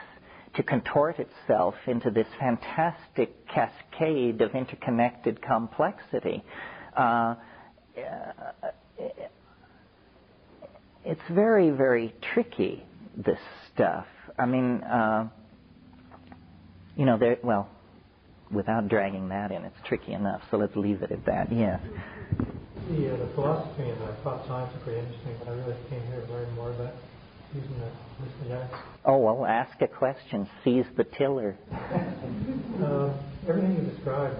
to contort itself into this fantastic cascade of interconnected complexity? It's very, very tricky, this stuff. I mean, without dragging that in, it's tricky enough, so let's leave it at that, yes. The philosophy and the thought science are pretty interesting, but I really came here to learn more about using the hallucinogenics. Oh, well, ask a question. Seize the tiller. Everything you described,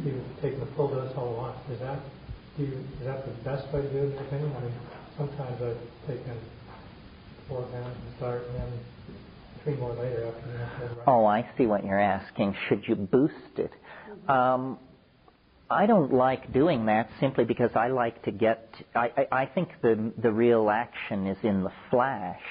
you've taken the full dose all at once. Is that the best way to do it, in your opinion? I mean, sometimes I've taken 4 grams to start and then 3 more later after the next one. Oh, I see what you're asking. Should you boost it? I don't like doing that simply because I like to get... I think the real action is in the flash.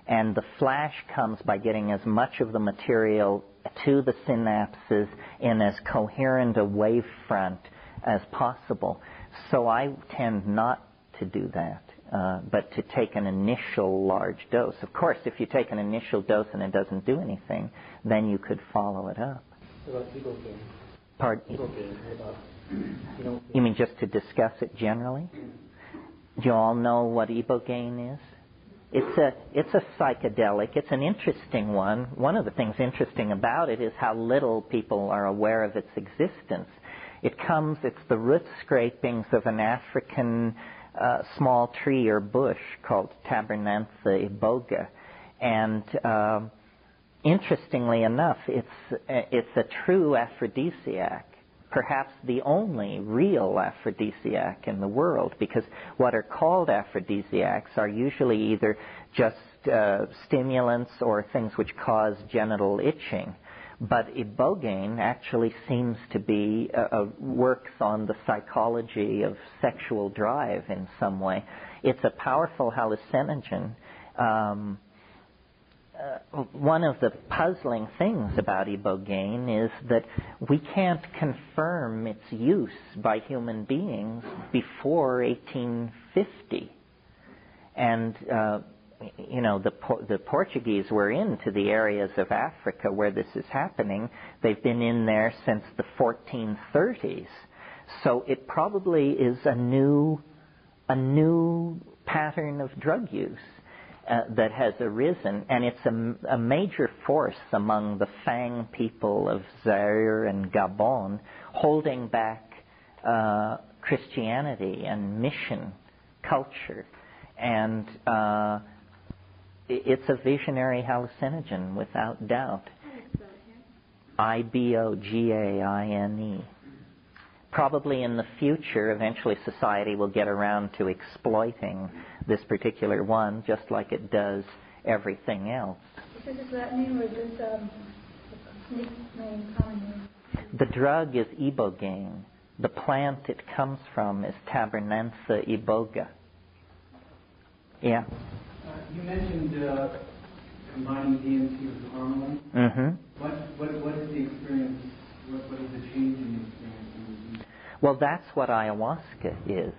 And the flash comes by getting as much of the material to the synapses in as coherent a wavefront as possible. So I tend not to do that, but to take an initial large dose. Of course, if you take an initial dose and it doesn't do anything, then you could follow it up. What about ibogaine? Pardon? Ibogaine, what about... You mean just to discuss it generally? Do you all know what ibogaine is? It's a psychedelic. It's an interesting one. One of the things interesting about it is how little people are aware of its existence. It's the root scrapings of an African small tree or bush called Tabernantha iboga. And interestingly enough, it's a true aphrodisiac. Perhaps the only real aphrodisiac in the world, because what are called aphrodisiacs are usually either just stimulants or things which cause genital itching. But ibogaine actually seems to be works on the psychology of sexual drive in some way. It's a powerful hallucinogen. One of the puzzling things about ibogaine is that we can't confirm its use by human beings before 1850. And, the Portuguese were into the areas of Africa where this is happening. They've been in there since the 1430s. So it probably is a new pattern of drug use that has arisen, and it's a major force among the Fang people of Zaire and Gabon, holding back Christianity and mission culture. And it's a visionary hallucinogen, without doubt. ibogaine. Probably in the future, eventually society will get around to exploiting this particular one, just like it does everything else. Is this Latin name or is this nickname, common name? The drug is ibogaine. The plant it comes from is Tabernantha iboga. Yeah. You mentioned combining DMT with harmony. Mm-hmm. What is the experience? What is the change in the experience? Well, that's what ayahuasca is.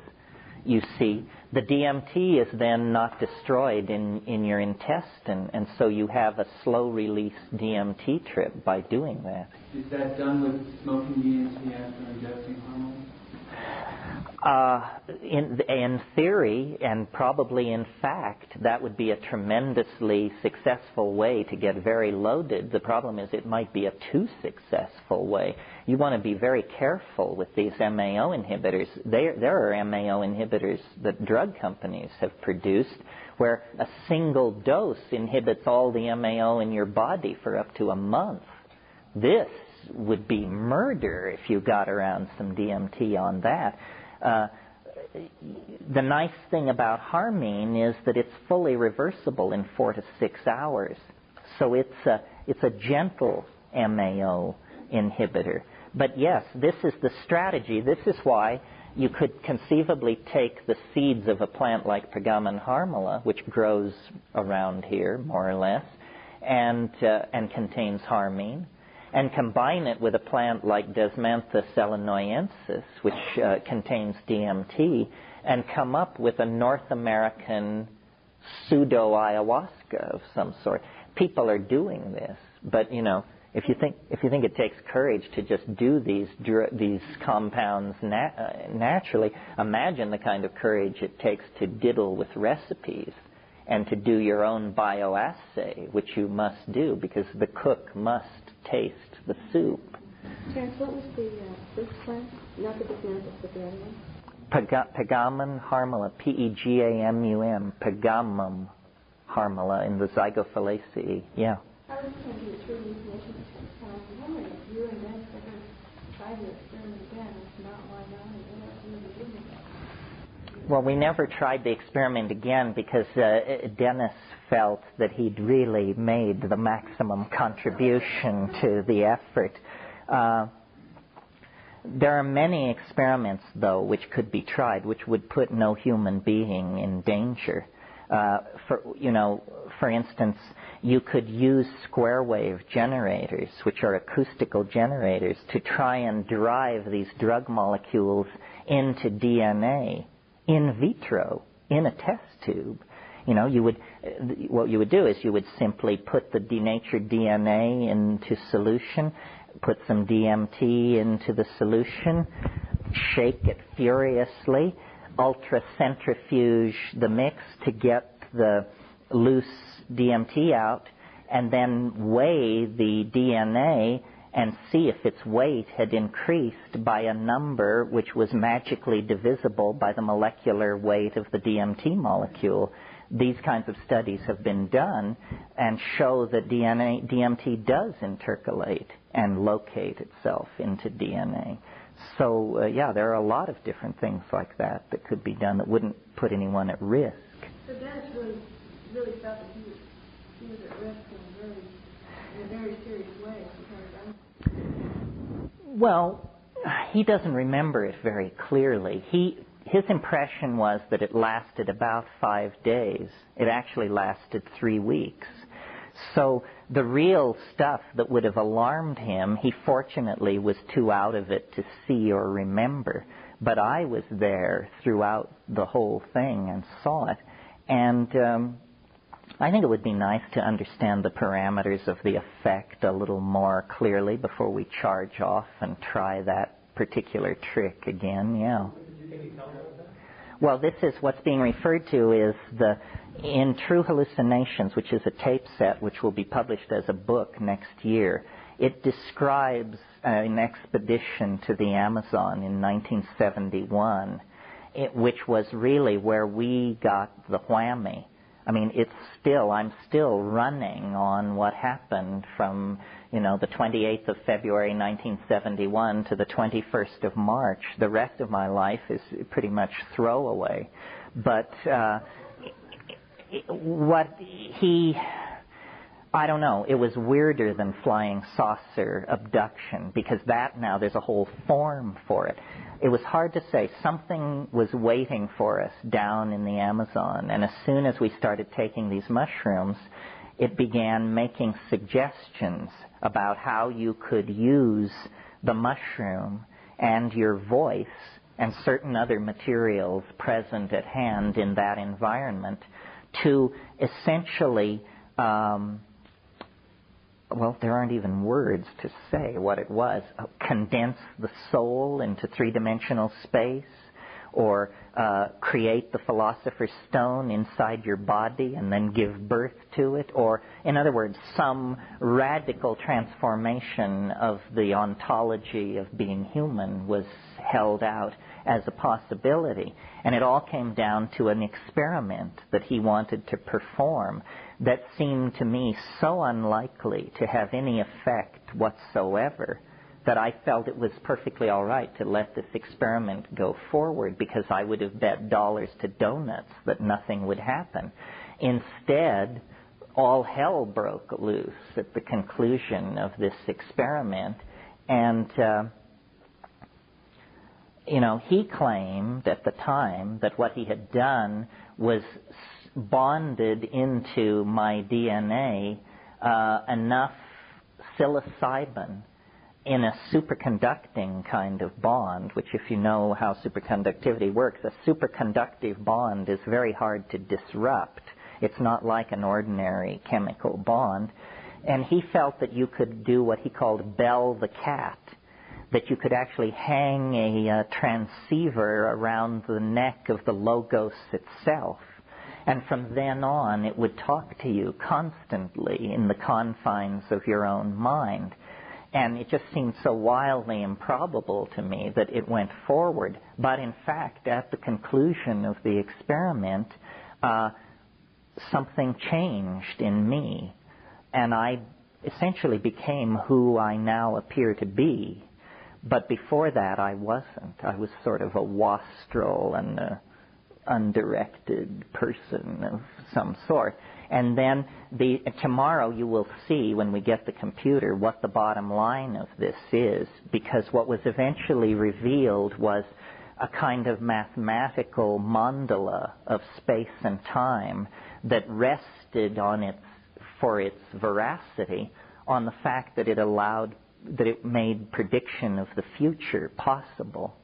You see, the DMT is then not destroyed in your intestine, and so you have a slow-release DMT trip by doing that. Is that done with smoking DMT after ingesting hormones? In theory, and probably in fact, that would be a tremendously successful way to get very loaded. The problem is it might be a too successful way. You want to be very careful with these MAO inhibitors. There are MAO inhibitors that drug companies have produced where a single dose inhibits all the MAO in your body for up to a month. This would be murder if you got around some DMT on that. The nice thing about harmine is that it's fully reversible in 4 to 6 hours. So it's a gentle MAO inhibitor. But yes, this is the strategy. This is why you could conceivably take the seeds of a plant like Pergamon harmala, which grows around here, more or less, and contains harmine, and combine it with a plant like Desmantha selenoyensis, which contains DMT, and come up with a North American pseudo-ayahuasca of some sort. People are doing this, but if you think it takes courage to just do these compounds naturally, imagine the kind of courage it takes to diddle with recipes and to do your own bioassay, which you must do because the cook must taste the soup. Terence, what was the first plant? Not the Desmanthus, but the other one? Pergamon harmala, P-E-G-A-M-U-M, Pergamum harmala in the Zygophalaceae. Yeah. I was thinking it's really information. I'm wondering if you and Dennis ever tried to experiment again. If not, why not? And what else would you do? Well, we never tried the experiment again because Dennis felt that he'd really made the maximum contribution to the effort. There are many experiments, though, which could be tried, which would put no human being in danger. For instance, you could use square wave generators, which are acoustical generators, to try and drive these drug molecules into DNA in vitro, in a test tube. What you would do is you would simply put the denatured DNA into solution, put some DMT into the solution, shake it furiously, ultracentrifuge the mix to get the loose DMT out, and then weigh the DNA and see if its weight had increased by a number which was magically divisible by the molecular weight of the DMT molecule. These kinds of studies have been done and show that DMT does intercalate and locate itself into DNA. So, there are a lot of different things like that could be done that wouldn't put anyone at risk. So Dennis really felt that he was at risk in a very serious way. Well, he doesn't remember it very clearly. His impression was that it lasted about 5 days. It actually lasted 3 weeks. So the real stuff that would have alarmed him, he fortunately was too out of it to see or remember. But I was there throughout the whole thing and saw it. And I think it would be nice to understand the parameters of the effect a little more clearly before we charge off and try that particular trick again, yeah. Well, this is what's being referred to is in True Hallucinations, which is a tape set which will be published as a book next year. It describes an expedition to the Amazon in 1971, which was really where we got the whammy. I mean, I'm still running on what happened from, the 28th of February 1971 to the 21st of March. The rest of my life is pretty much throwaway. But I don't know, it was weirder than flying saucer abduction, because now there's a whole form for it. It was hard to say. Something was waiting for us down in the Amazon, and as soon as we started taking these mushrooms, it began making suggestions about how you could use the mushroom and your voice and certain other materials present at hand in that environment to essentially, there aren't even words to say what it was, condense the soul into three-dimensional space, or create the Philosopher's Stone inside your body and then give birth to it, or, in other words, some radical transformation of the ontology of being human was held out as a possibility. And it all came down to an experiment that he wanted to perform that seemed to me so unlikely to have any effect whatsoever that I felt it was perfectly all right to let this experiment go forward, because I would have bet dollars to donuts that nothing would happen. Instead, all hell broke loose at the conclusion of this experiment, and he claimed at the time that what he had done was bonded into my DNA enough psilocybin in a superconducting kind of bond, which, if you know how superconductivity works, a superconductive bond is very hard to disrupt. It's not like an ordinary chemical bond. And he felt that you could do what he called bell the cat, that you could actually hang a transceiver around the neck of the logos itself. And from then on, it would talk to you constantly in the confines of your own mind. And it just seemed so wildly improbable to me that it went forward. But in fact, at the conclusion of the experiment, something changed in me. And I essentially became who I now appear to be. But before that, I wasn't. I was sort of a wastrel and a undirected person of some sort. And then tomorrow you will see, when we get the computer, what the bottom line of this is, because what was eventually revealed was a kind of mathematical mandala of space and time that rested for its veracity on the fact that it made prediction of the future possible.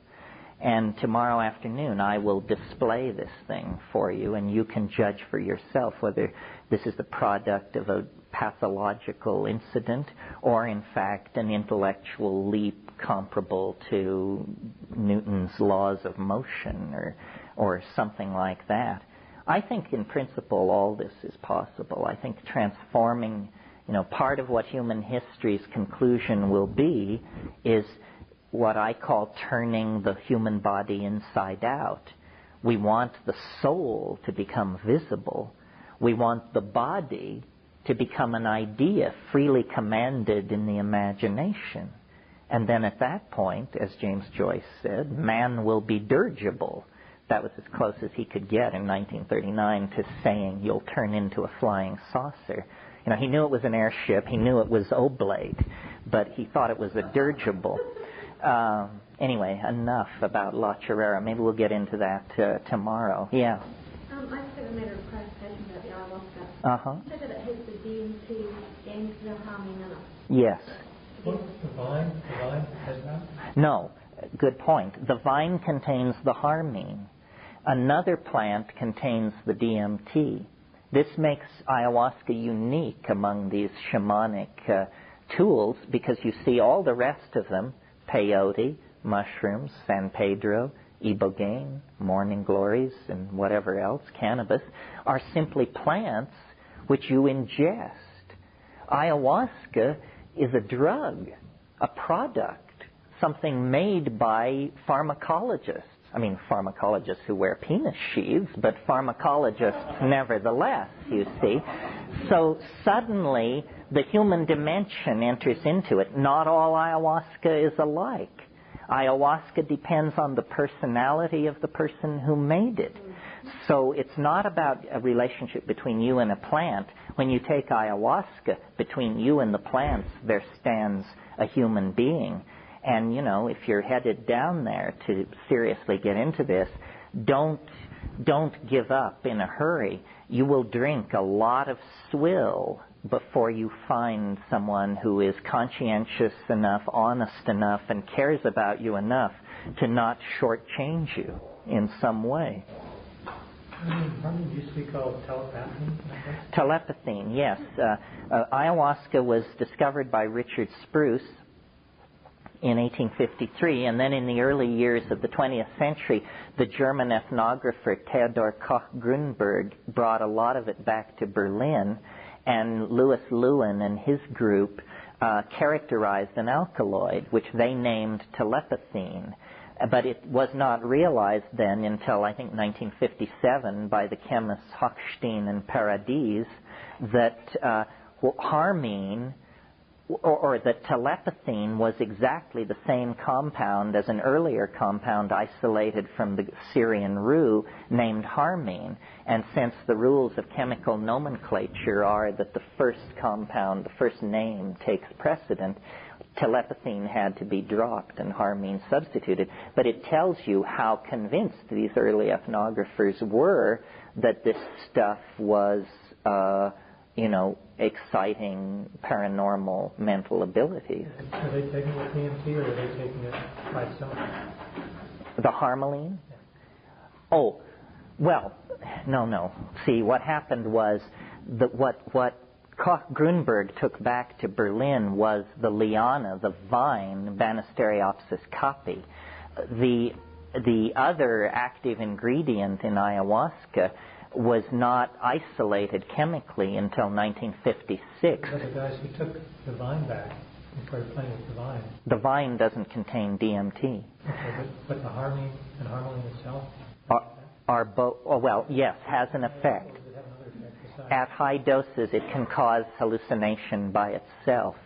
And tomorrow afternoon I will display this thing for you, and you can judge for yourself whether this is the product of a pathological incident or, in fact, an intellectual leap comparable to Newton's laws of motion or something like that. I think, in principle, all this is possible. I think transforming, part of what human history's conclusion will be is what I call turning the human body inside out. We want the soul to become visible. We want the body to become an idea freely commanded in the imagination. And then at that point, as James Joyce said, man will be dirigible. That was as close as he could get in 1939 to saying you'll turn into a flying saucer. He knew it was an airship, he knew it was oblate, but he thought it was a dirigible. Anyway, enough about La Chirera. Maybe we'll get into that tomorrow. Yeah. I just have made a presentation about the ayahuasca. Uh-huh. You said that it has the DMT, games no harming none. Yes. What's the vine? The vine has that? No. Good point. The vine contains the harmine. Another plant contains the DMT. This makes ayahuasca unique among these shamanic tools, because you see all the rest of them, peyote, mushrooms, San Pedro, ibogaine, morning glories, and whatever else, cannabis, are simply plants which you ingest. Ayahuasca is a drug, a product, something made by pharmacologists, I mean, pharmacologists who wear penis sheaths, but pharmacologists nevertheless, you see. So suddenly, the human dimension enters into it. Not all ayahuasca is alike. Ayahuasca depends on the personality of the person who made it. So it's not about a relationship between you and a plant. When you take ayahuasca, between you and the plants, there stands a human being. And, you know, if you're headed down there to seriously get into this, don't give up in a hurry. You will drink a lot of swill before you find someone who is conscientious enough, honest enough, and cares about you enough to not shortchange you in some way. Harmony used to be called telepathy. Telepathine, yes. Ayahuasca was discovered by Richard Spruce in 1853, and then in the early years of the 20th century, the German ethnographer Theodor Koch-Grünberg brought a lot of it back to Berlin, and Louis Lewin and his group characterized an alkaloid, which they named telepathine. But it was not realized then until, I think, 1957 by the chemists Hochstein and Paradis that harmine, or that telepathine was exactly the same compound as an earlier compound isolated from the Syrian rue named harmine. And since the rules of chemical nomenclature are that the first compound, the first name, takes precedent, telepathine had to be dropped and harmine substituted. But it tells you how convinced these early ethnographers were that this stuff was exciting paranormal mental abilities. Are they taking it with DMT or are they taking it by itself? The harmaline? Yeah. Oh, well, no. See, what happened was that what Koch-Grünberg took back to Berlin was the liana, the vine, Banisteriopsis caapi. The other active ingredient in ayahuasca was not isolated chemically until 1956. But the guys who took the vine back and started playing with the vine. The vine doesn't contain DMT. Okay, but the harmine and harmaline itself? Are both, yes, has an effect. Does it have another effect besides? At high doses, it can cause hallucination by itself.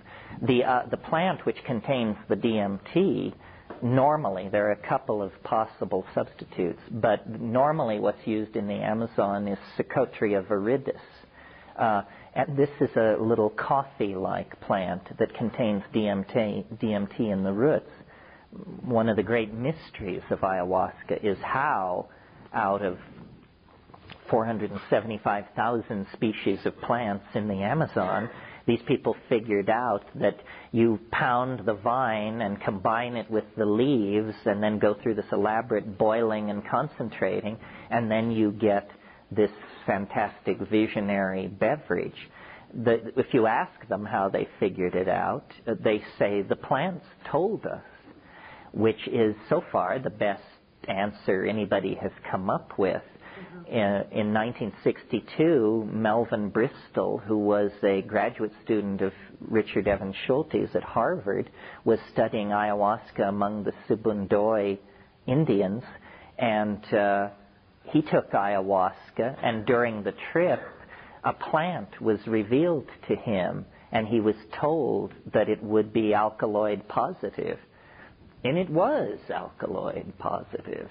The plant which contains the DMT, normally, there are a couple of possible substitutes, but normally what's used in the Amazon is Psychotria viridis. And this is a little coffee-like plant that contains DMT in the roots. One of the great mysteries of ayahuasca is how, out of 475,000 species of plants in the Amazon, these people figured out that you pound the vine and combine it with the leaves and then go through this elaborate boiling and concentrating, and then you get this fantastic visionary beverage. If you ask them how they figured it out, they say the plants told us, which is so far the best answer anybody has come up with. In 1962, Melvin Bristol, who was a graduate student of Richard Evans Schultes at Harvard, was studying ayahuasca among the Sibundoy Indians, and he took ayahuasca, and during the trip, a plant was revealed to him, and he was told that it would be alkaloid positive. And it was alkaloid positive.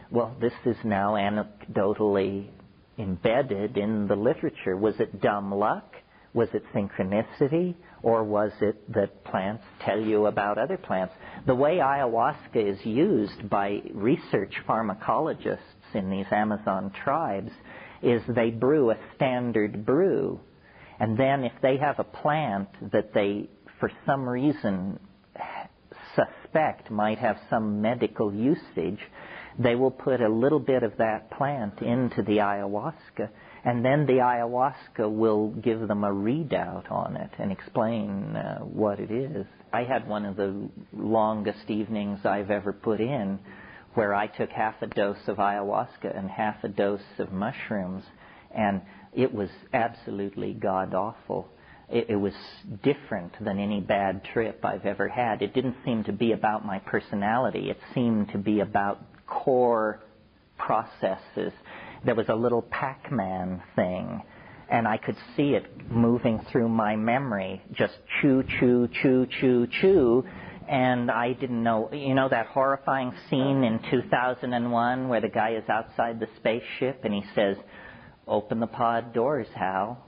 Well, this is now anecdotally embedded in the literature. Was it dumb luck? Was it synchronicity? Or was it that plants tell you about other plants? The way ayahuasca is used by research pharmacologists in these Amazon tribes is they brew a standard brew. And then if they have a plant that they, for some reason, suspect might have some medical usage, they will put a little bit of that plant into the ayahuasca, and then the ayahuasca will give them a readout on it and explain what it is. I had one of the longest evenings I've ever put in, where I took half a dose of ayahuasca and half a dose of mushrooms, and it was absolutely god-awful. It was different than any bad trip I've ever had. It didn't seem to be about my personality. It seemed to be about core processes. There was a little Pac-Man thing, and I could see it moving through my memory, just chew, chew, chew, chew, chew, and I didn't know. You know that horrifying scene in 2001 where the guy is outside the spaceship and he says, "Open the pod doors, Hal."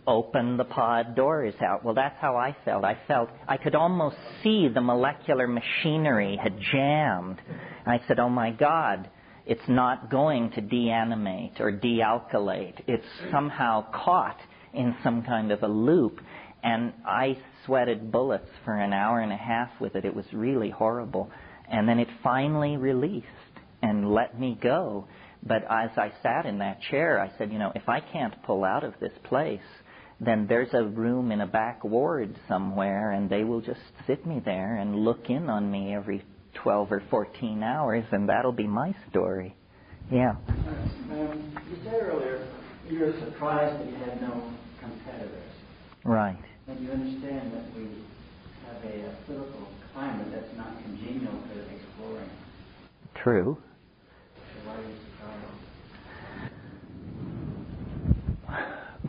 Open the pod doors, Hal. Well, that's how I felt. I could almost see the molecular machinery had jammed. And I said, oh my God, it's not going to deanimate or dealkylate. It's somehow caught in some kind of a loop. And I sweated bullets for an hour and a half with it. It was really horrible. And then it finally released and let me go. But as I sat in that chair, I said, if I can't pull out of this place, then there's a room in a back ward somewhere, and they will just sit me there and look in on me every 12 or 14 hours, and that'll be my story. Yeah. You said earlier you were surprised that you had no competitors. Right. And you understand that we have a political climate that's not congenial to exploring. True. So why are you surprised?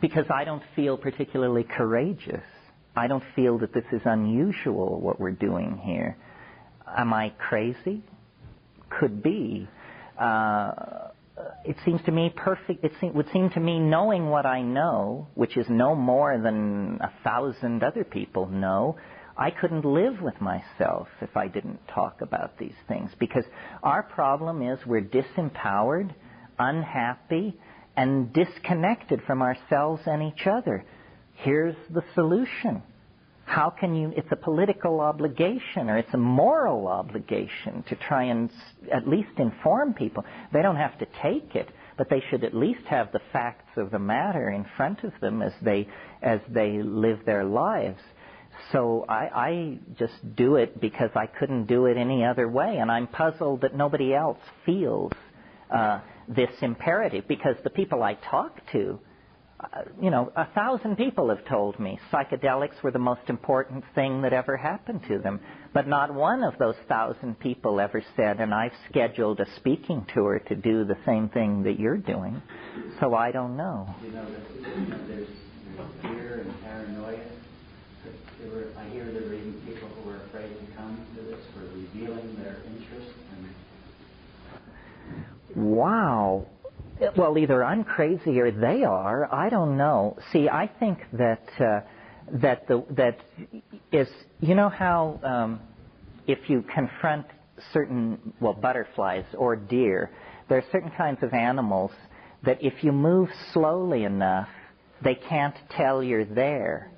Because I don't feel particularly courageous. I don't feel that this is unusual, what we're doing here. Am I crazy? Could be. It seems to me perfect. It would seem to me, knowing what I know, which is no more than 1,000 other people know, I couldn't live with myself if I didn't talk about these things. Because our problem is we're disempowered, unhappy, and disconnected from ourselves and each other. Here's the solution. How can you, it's a political obligation or it's a moral obligation to try and at least inform people. They don't have to take it, but they should at least have the facts of the matter in front of them as they live their lives. So I just do it because I couldn't do it any other way, and I'm puzzled that nobody else feels this imperative, because the people I talk to, 1,000 people have told me psychedelics were the most important thing that ever happened to them. But not one of those 1,000 people ever said, and I've scheduled a speaking tour to do the same thing that you're doing. So I don't know. There's fear and paranoia. I hear there were even people who were afraid to come to this for revealing their interest. Wow. Well, either I'm crazy or they are. I don't know. See, I think that is, how if you confront certain, butterflies or deer, there are certain kinds of animals that if you move slowly enough, they can't tell you're there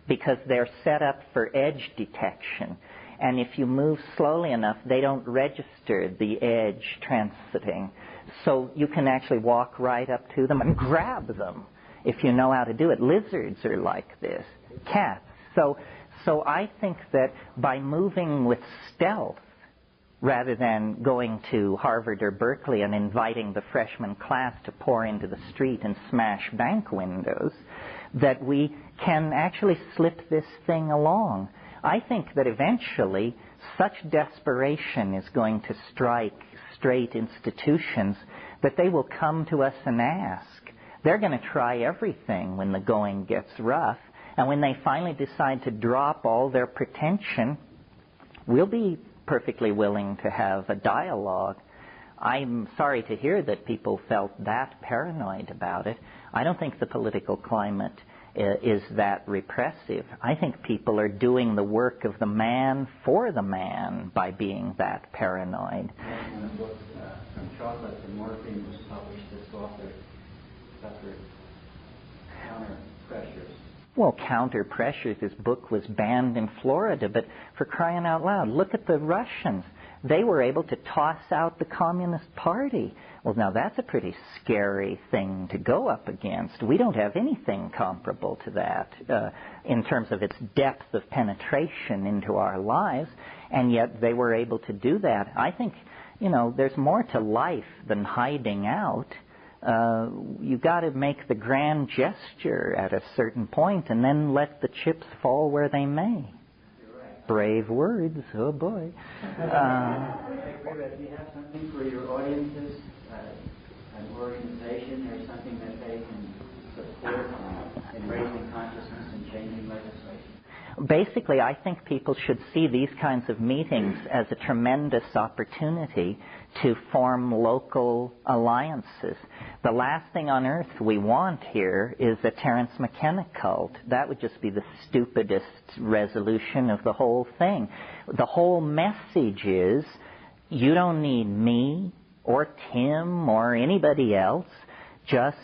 because they're set up for edge detection. And if you move slowly enough, they don't register the edge transiting. So you can actually walk right up to them and grab them if you know how to do it. Lizards are like this. Cats. So I think that by moving with stealth, rather than going to Harvard or Berkeley and inviting the freshman class to pour into the street and smash bank windows, that we can actually slip this thing along. I think that eventually such desperation is going to strike straight institutions that they will come to us and ask. They're going to try everything when the going gets rough, and when they finally decide to drop all their pretension, we'll be perfectly willing to have a dialogue. I'm sorry to hear that people felt that paranoid about it. I don't think the political climate is that repressive. I think people are doing the work of the man for the man by being that paranoid. When the book From Chocolate to Morphine was published, this author suffered counter pressures. Well, counter pressures. His book was banned in Florida, but for crying out loud, look at the Russians. They were able to toss out the Communist Party. Well, now that's a pretty scary thing to go up against. We don't have anything comparable to that in terms of its depth of penetration into our lives, and yet they were able to do that. I think, there's more to life than hiding out. You've got to make the grand gesture at a certain point and then let the chips fall where they may. brave words. Oh boy. Do you have something for your audiences, an organization or something that they can support in raising consciousness and changing legislation? Basically, I think people should see these kinds of meetings as a tremendous opportunity to form local alliances. The last thing on earth we want here is a Terence McKenna cult. That would just be the stupidest resolution of the whole thing. The whole message is, you don't need me or Tim or anybody else. Just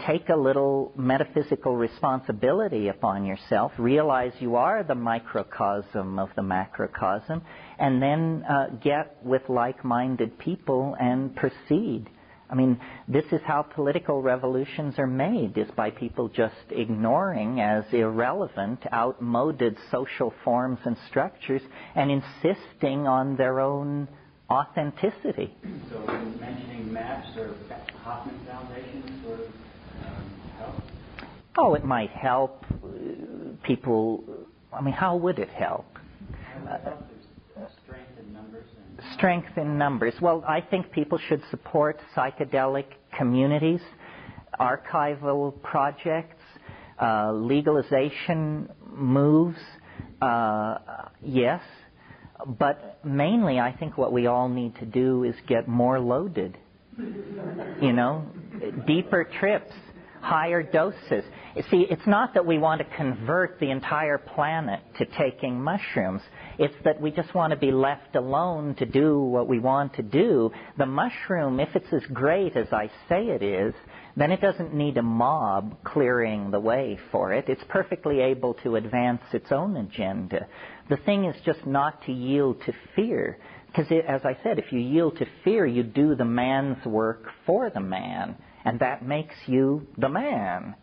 take a little metaphysical responsibility upon yourself, realize you are the microcosm of the macrocosm, and then get with like-minded people and proceed. I mean, this is how political revolutions are made, is by people just ignoring as irrelevant, outmoded social forms and structures and insisting on their own authenticity. So mentioning maps or Hoffman Foundation sort of help? Oh, it might help people. I mean, how would it help? Strength in numbers. Strength in numbers. Well, I think people should support psychedelic communities, archival projects, legalization moves, yes. But mainly, I think what we all need to do is get more loaded. Deeper trips, higher doses. You see, it's not that we want to convert the entire planet to taking mushrooms. It's that we just want to be left alone to do what we want to do. The mushroom, if it's as great as I say it is, then it doesn't need a mob clearing the way for it. It's perfectly able to advance its own agenda. The thing is just not to yield to fear. Because, as I said, if you yield to fear, you do the man's work for the man. And that makes you the man.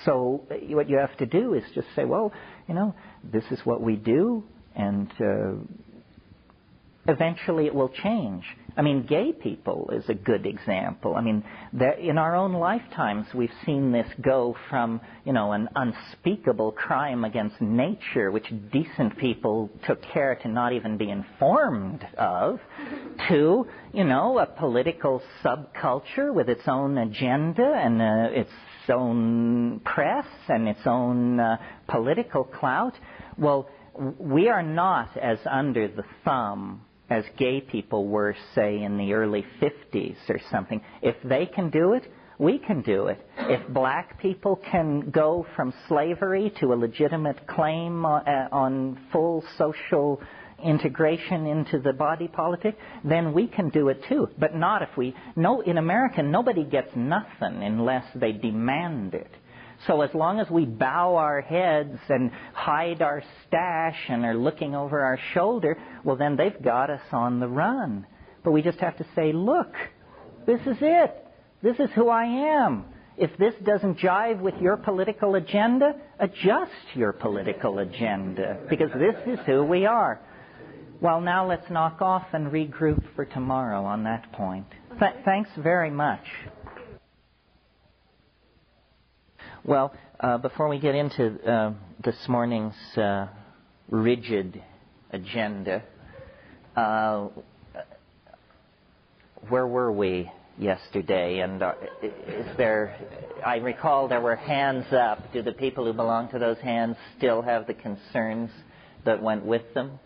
So what you have to do is just say, well, this is what we do, and eventually it will change. I mean, gay people is a good example. I mean, in our own lifetimes, we've seen this go from, an unspeakable crime against nature, which decent people took care to not even be informed of, to, a political subculture with its own agenda and its own press and its own political clout. Well, we are not as under the thumb as gay people were, say, in the early 50s or something. If they can do it, we can do it. If black people can go from slavery to a legitimate claim on full social integration into the body politic, then we can do it too. But not if we... No, in America, nobody gets nothing unless they demand it. So as long as we bow our heads and hide our stash and are looking over our shoulder, well, then they've got us on the run. But we just have to say, look, this is it. This is who I am. If this doesn't jive with your political agenda, adjust your political agenda, because this is who we are. Well, now let's knock off and regroup for tomorrow on that point. Thanks very much. Well, before we get into this morning's rigid agenda, where were we yesterday? And I recall there were hands up. Do the people who belong to those hands still have the concerns that went with them?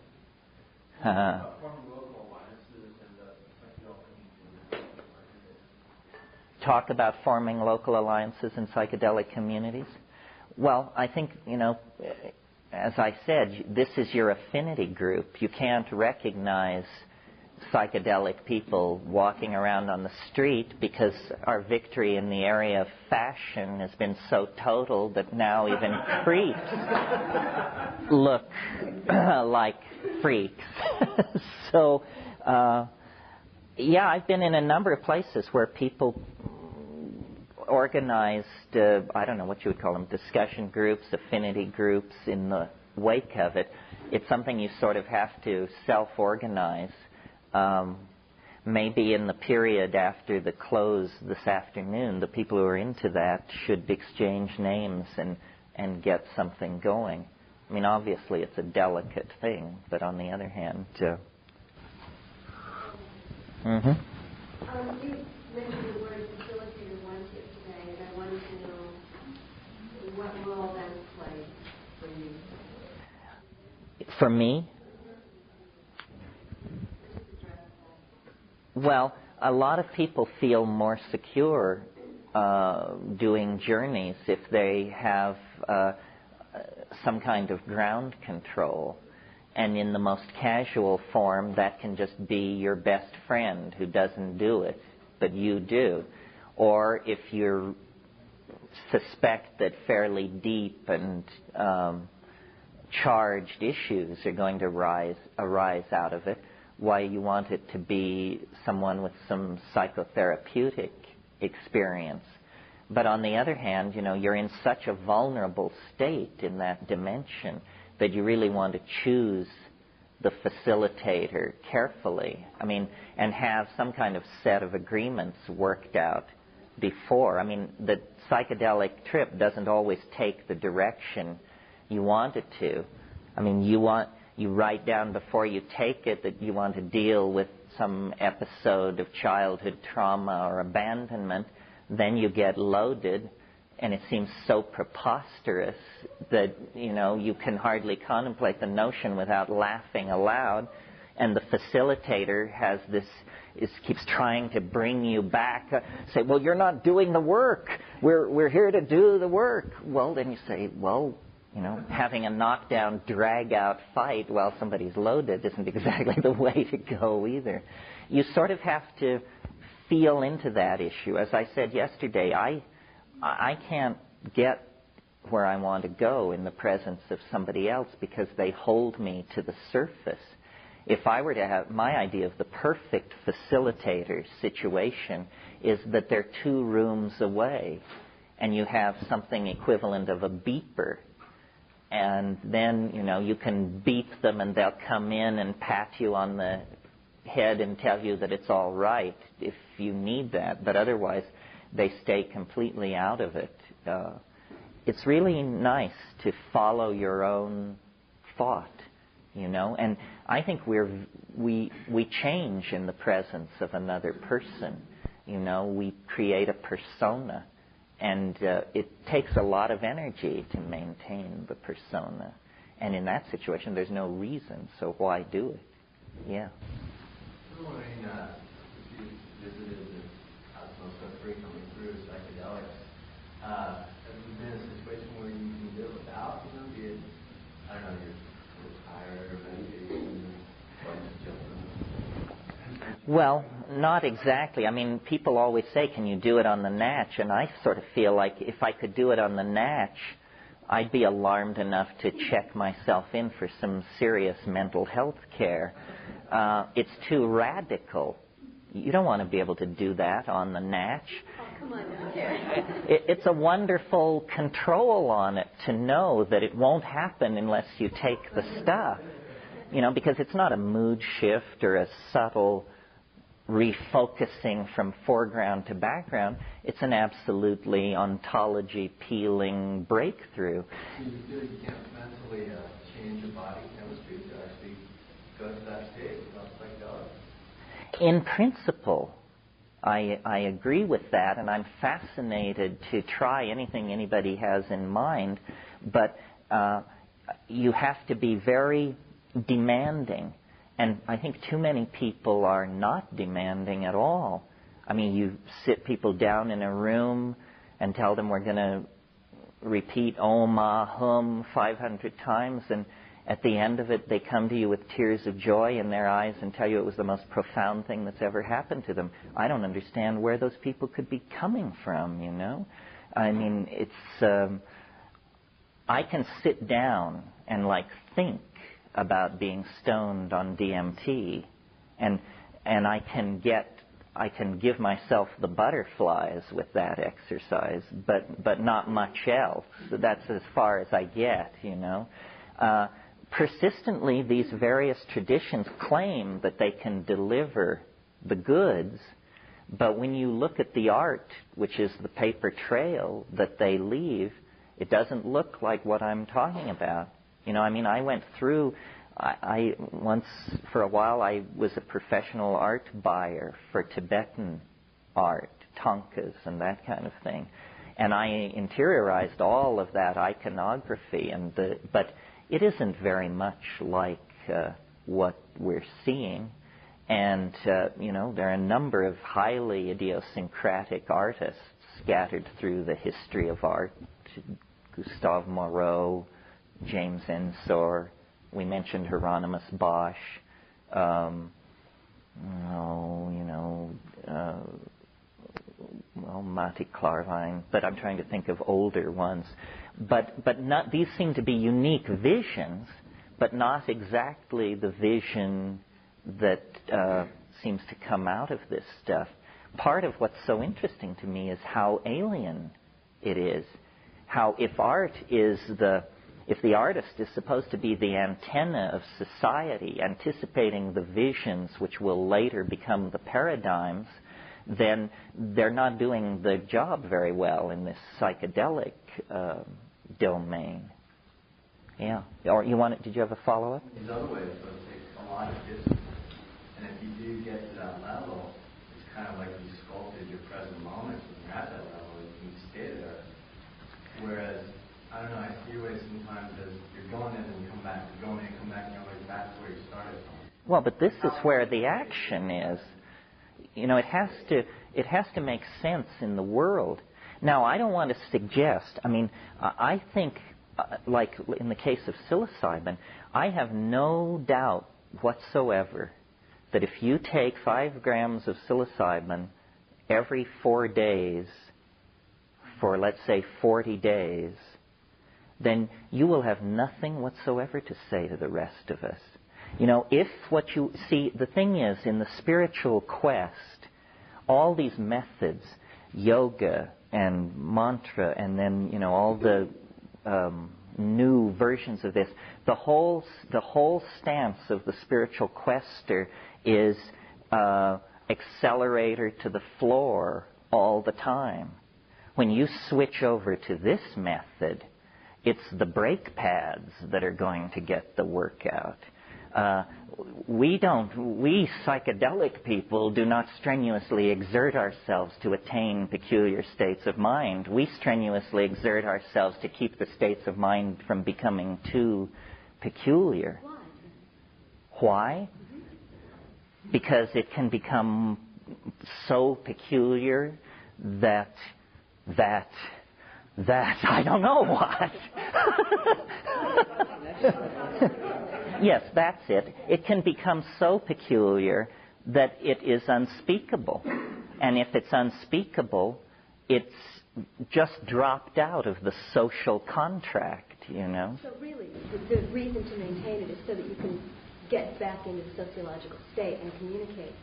Talk about forming local alliances in psychedelic communities? Well, I think, as I said, this is your affinity group. You can't recognize psychedelic people walking around on the street because our victory in the area of fashion has been so total that now even creeps look like freaks. So, I've been in a number of places where people organized, I don't know what you would call them, discussion groups, affinity groups in the wake of it. It's something you sort of have to self-organize. Maybe in the period after the close this afternoon, the people who are into that should exchange names and get something going. I mean, obviously it's a delicate thing, but on the other hand... You mentioned the word facilitator once today, and I wanted to know what role that would play for you. For me? Well, a lot of people feel more secure doing journeys if they have some kind of ground control. And in the most casual form, that can just be your best friend who doesn't do it, but you do. Or if you suspect that fairly deep and charged issues are going to arise out of it, why you want it to be someone with some psychotherapeutic experience. But on the other hand, you know, you're in such a vulnerable state in that dimension that you really want to choose the facilitator carefully. I mean, and have some kind of set of agreements worked out before. I mean, the psychedelic trip doesn't always take the direction you want it to. I mean, you write down before you take it that you want to deal with some episode of childhood trauma or abandonment. Then you get loaded, and it seems so preposterous that, you know, you can hardly contemplate the notion without laughing aloud. And the facilitator has this, keeps trying to bring you back. Say, well, you're not doing the work. We're here to do the work. Well, then you say, well, you know, having a knockdown, drag-out fight while somebody's loaded isn't exactly the way to go either. You sort of have to feel into that issue. As I said yesterday, I can't get where I want to go in the presence of somebody else because they hold me to the surface. If I were to have, my idea of the perfect facilitator situation is that they're 2 rooms away and you have something equivalent of a beeper. And then, you know, you can beep them and they'll come in and pat you on the head and tell you that it's all right if you need that. But otherwise, they stay completely out of it. It's really nice to follow your own thought, you know. And I think we change in the presence of another person. You know, we create a persona. And it takes a lot of energy to maintain the persona. And in that situation, there's no reason, so why do it? Yeah. I'm wondering if you visited the cosmos so frequently through psychedelics, have you been in a situation where you can live without, you know, be it, I don't know, you're tired or meditation, or just well, not exactly. I mean, people always say, can you do it on the natch? And I sort of feel like if I could do it on the natch, I'd be alarmed enough to check myself in for some serious mental health care. It's too radical. You don't want to be able to do that on the natch. Oh, come on now. It's a wonderful control on it to know that it won't happen unless you take the stuff. You know, because it's not a mood shift or a subtle refocusing from foreground to background. It's an absolutely ontology-peeling breakthrough. You can't mentally change your body chemistry to actually go to that state without psychedelics? In principle, I agree with that, and I'm fascinated to try anything anybody has in mind, but you have to be very demanding. And I think too many people are not demanding at all. I mean, you sit people down in a room and tell them we're going to repeat Om, Ah, Hum 500 times, and at the end of it, they come to you with tears of joy in their eyes and tell you it was the most profound thing that's ever happened to them. I don't understand where those people could be coming from, you know? I mean, it's... I can sit down and, like, think about being stoned on DMT, and I can give myself the butterflies with that exercise, but not much else. So that's as far as I get, you know. Persistently, these various traditions claim that they can deliver the goods, but when you look at the art, which is the paper trail that they leave, it doesn't look like what I'm talking about. I went through, I once, for a while, I was a professional art buyer for Tibetan art, thangkas and that kind of thing. And I interiorized all of that iconography, but it isn't very much like what we're seeing. And, there are a number of highly idiosyncratic artists scattered through the history of art. Gustave Moreau, James Ensor, we mentioned Hieronymus Bosch, Mati Klarwein, but I'm trying to think of older ones. But not, these seem to be unique visions, but not exactly the vision that seems to come out of this stuff. Part of what's so interesting to me is how alien it is. How if the artist is supposed to be the antenna of society, anticipating the visions which will later become the paradigms, then they're not doing the job very well in this psychedelic domain. Yeah. Or did you have a follow-up? In other ways, it takes a lot of distance. And if you do get to that level, it's kind of like you sculpted your present moments when you're at that level, and you can stay there. Whereas, I don't know, I see ways sometimes as you're going in and you come back, you're going in and come back, and you're always back to where you started from. Well, but this is where the action is. It has to make sense in the world. Now, I don't want to suggest, I think, like in the case of psilocybin, I have no doubt whatsoever that if you take 5 grams of psilocybin every 4 days for, let's say, 40 days, then you will have nothing whatsoever to say to the rest of us. If what you see, the thing is, in the spiritual quest, all these methods, yoga and mantra, and then, all the new versions of this, the whole stance of the spiritual quester is accelerator to the floor all the time. When you switch over to this method, it's the brake pads that are going to get the work out. We psychedelic people do not strenuously exert ourselves to attain peculiar states of mind. We strenuously exert ourselves to keep the states of mind from becoming too peculiar. Why? Because it can become so peculiar that I don't know what. Yes, that's it. It can become so peculiar that it is unspeakable. And if it's unspeakable, it's just dropped out of the social contract, So really, the reason to maintain it is so that you can get back into the sociological state and communicate.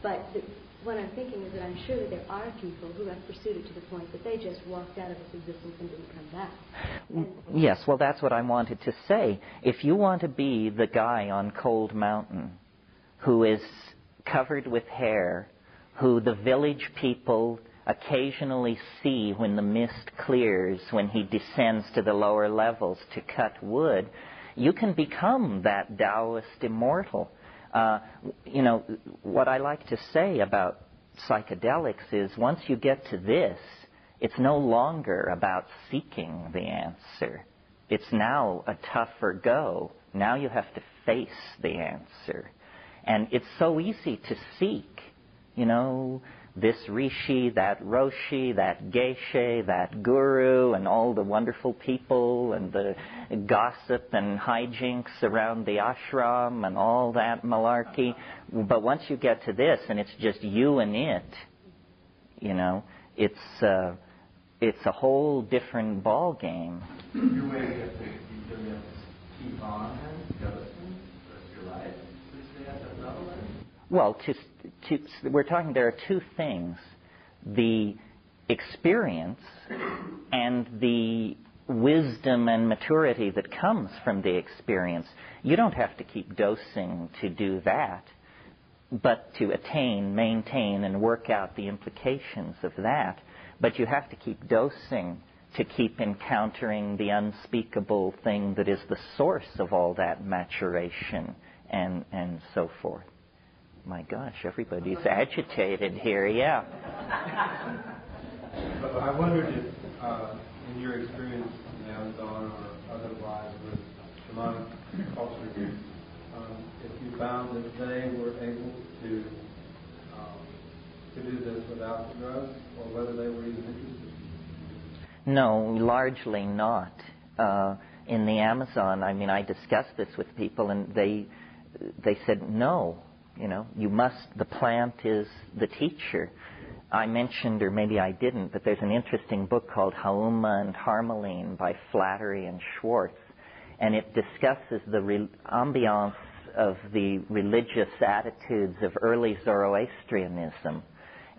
But what I'm thinking is that I'm sure that there are people who have pursued it to the point that they just walked out of its existence and didn't come back. Yes, well, that's what I wanted to say. If you want to be the guy on Cold Mountain who is covered with hair, who the village people occasionally see when the mist clears, when he descends to the lower levels to cut wood, you can become that Taoist immortal. What I like to say about psychedelics is once you get to this, it's no longer about seeking the answer. It's now a tougher go. Now you have to face the answer. And it's so easy to seek, this rishi, that roshi, that geshe, that guru, and all the wonderful people, and the gossip and hijinks around the ashram, and all that malarkey. But once you get to this, and it's just you and it, it's a whole different ball game. Your way you have to keep on and dosing the rest of your life to stay at that level? Well, we're talking, there are two things. The experience and the wisdom and maturity that comes from the experience. You don't have to keep dosing to do that, but to attain, maintain, and work out the implications of that. But you have to keep dosing to keep encountering the unspeakable thing that is the source of all that maturation and so forth. My gosh, everybody's agitated here, yeah. But I wondered if, in your experience in the Amazon or otherwise with shamanic culture, if you found that they were able to do this without the drugs, or whether they were even interested? No, largely not. In the Amazon, I mean, I discussed this with people, and they said, no, you must, the plant is the teacher. I mentioned, or maybe I didn't, but there's an interesting book called Hauma and Harmeline by Flattery and Schwartz, and it discusses the ambiance of the religious attitudes of early Zoroastrianism,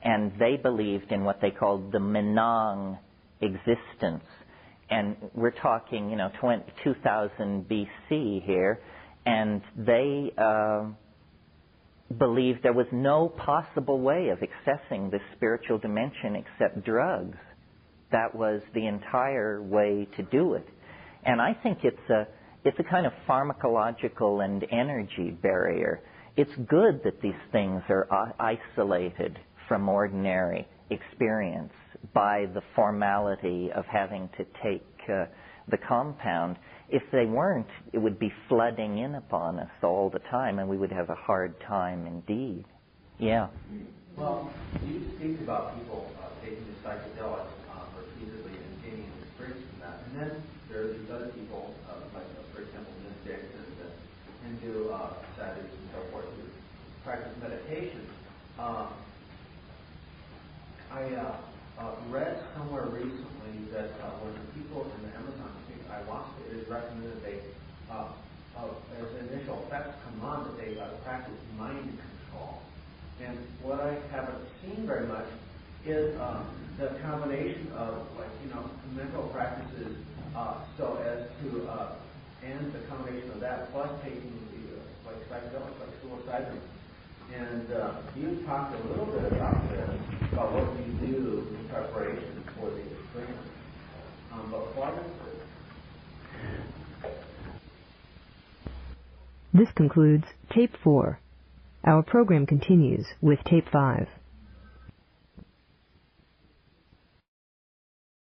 and they believed in what they called the Menang existence. And we're talking, 2000 BC here, and they believed there was no possible way of accessing this spiritual dimension except drugs. That was the entire way to do it. And I think it's a kind of pharmacological and energy barrier. It's good that these things are isolated from ordinary experience by the formality of having to take the compound. If they weren't, it would be flooding in upon us all the time, and we would have a hard time indeed. Yeah. Well, you speak about people taking the psychedelics repeatedly and gaining experience from that. And then there are these other people, like, for example, mystics and Hindu sadhus and so forth, who practice meditation. I read somewhere recently that when the people in the Amazon take ayahuasca, it is recommended they, as initial effects come on, that they practice mind control. And what I haven't seen very much is the combination of, mental practices so as to, and the combination of that plus taking the, psychedelics, like psilocybin. And you talked a little bit about this, about what you do in preparation for the experience. But why is this? This concludes Tape 4. Our program continues with Tape 5.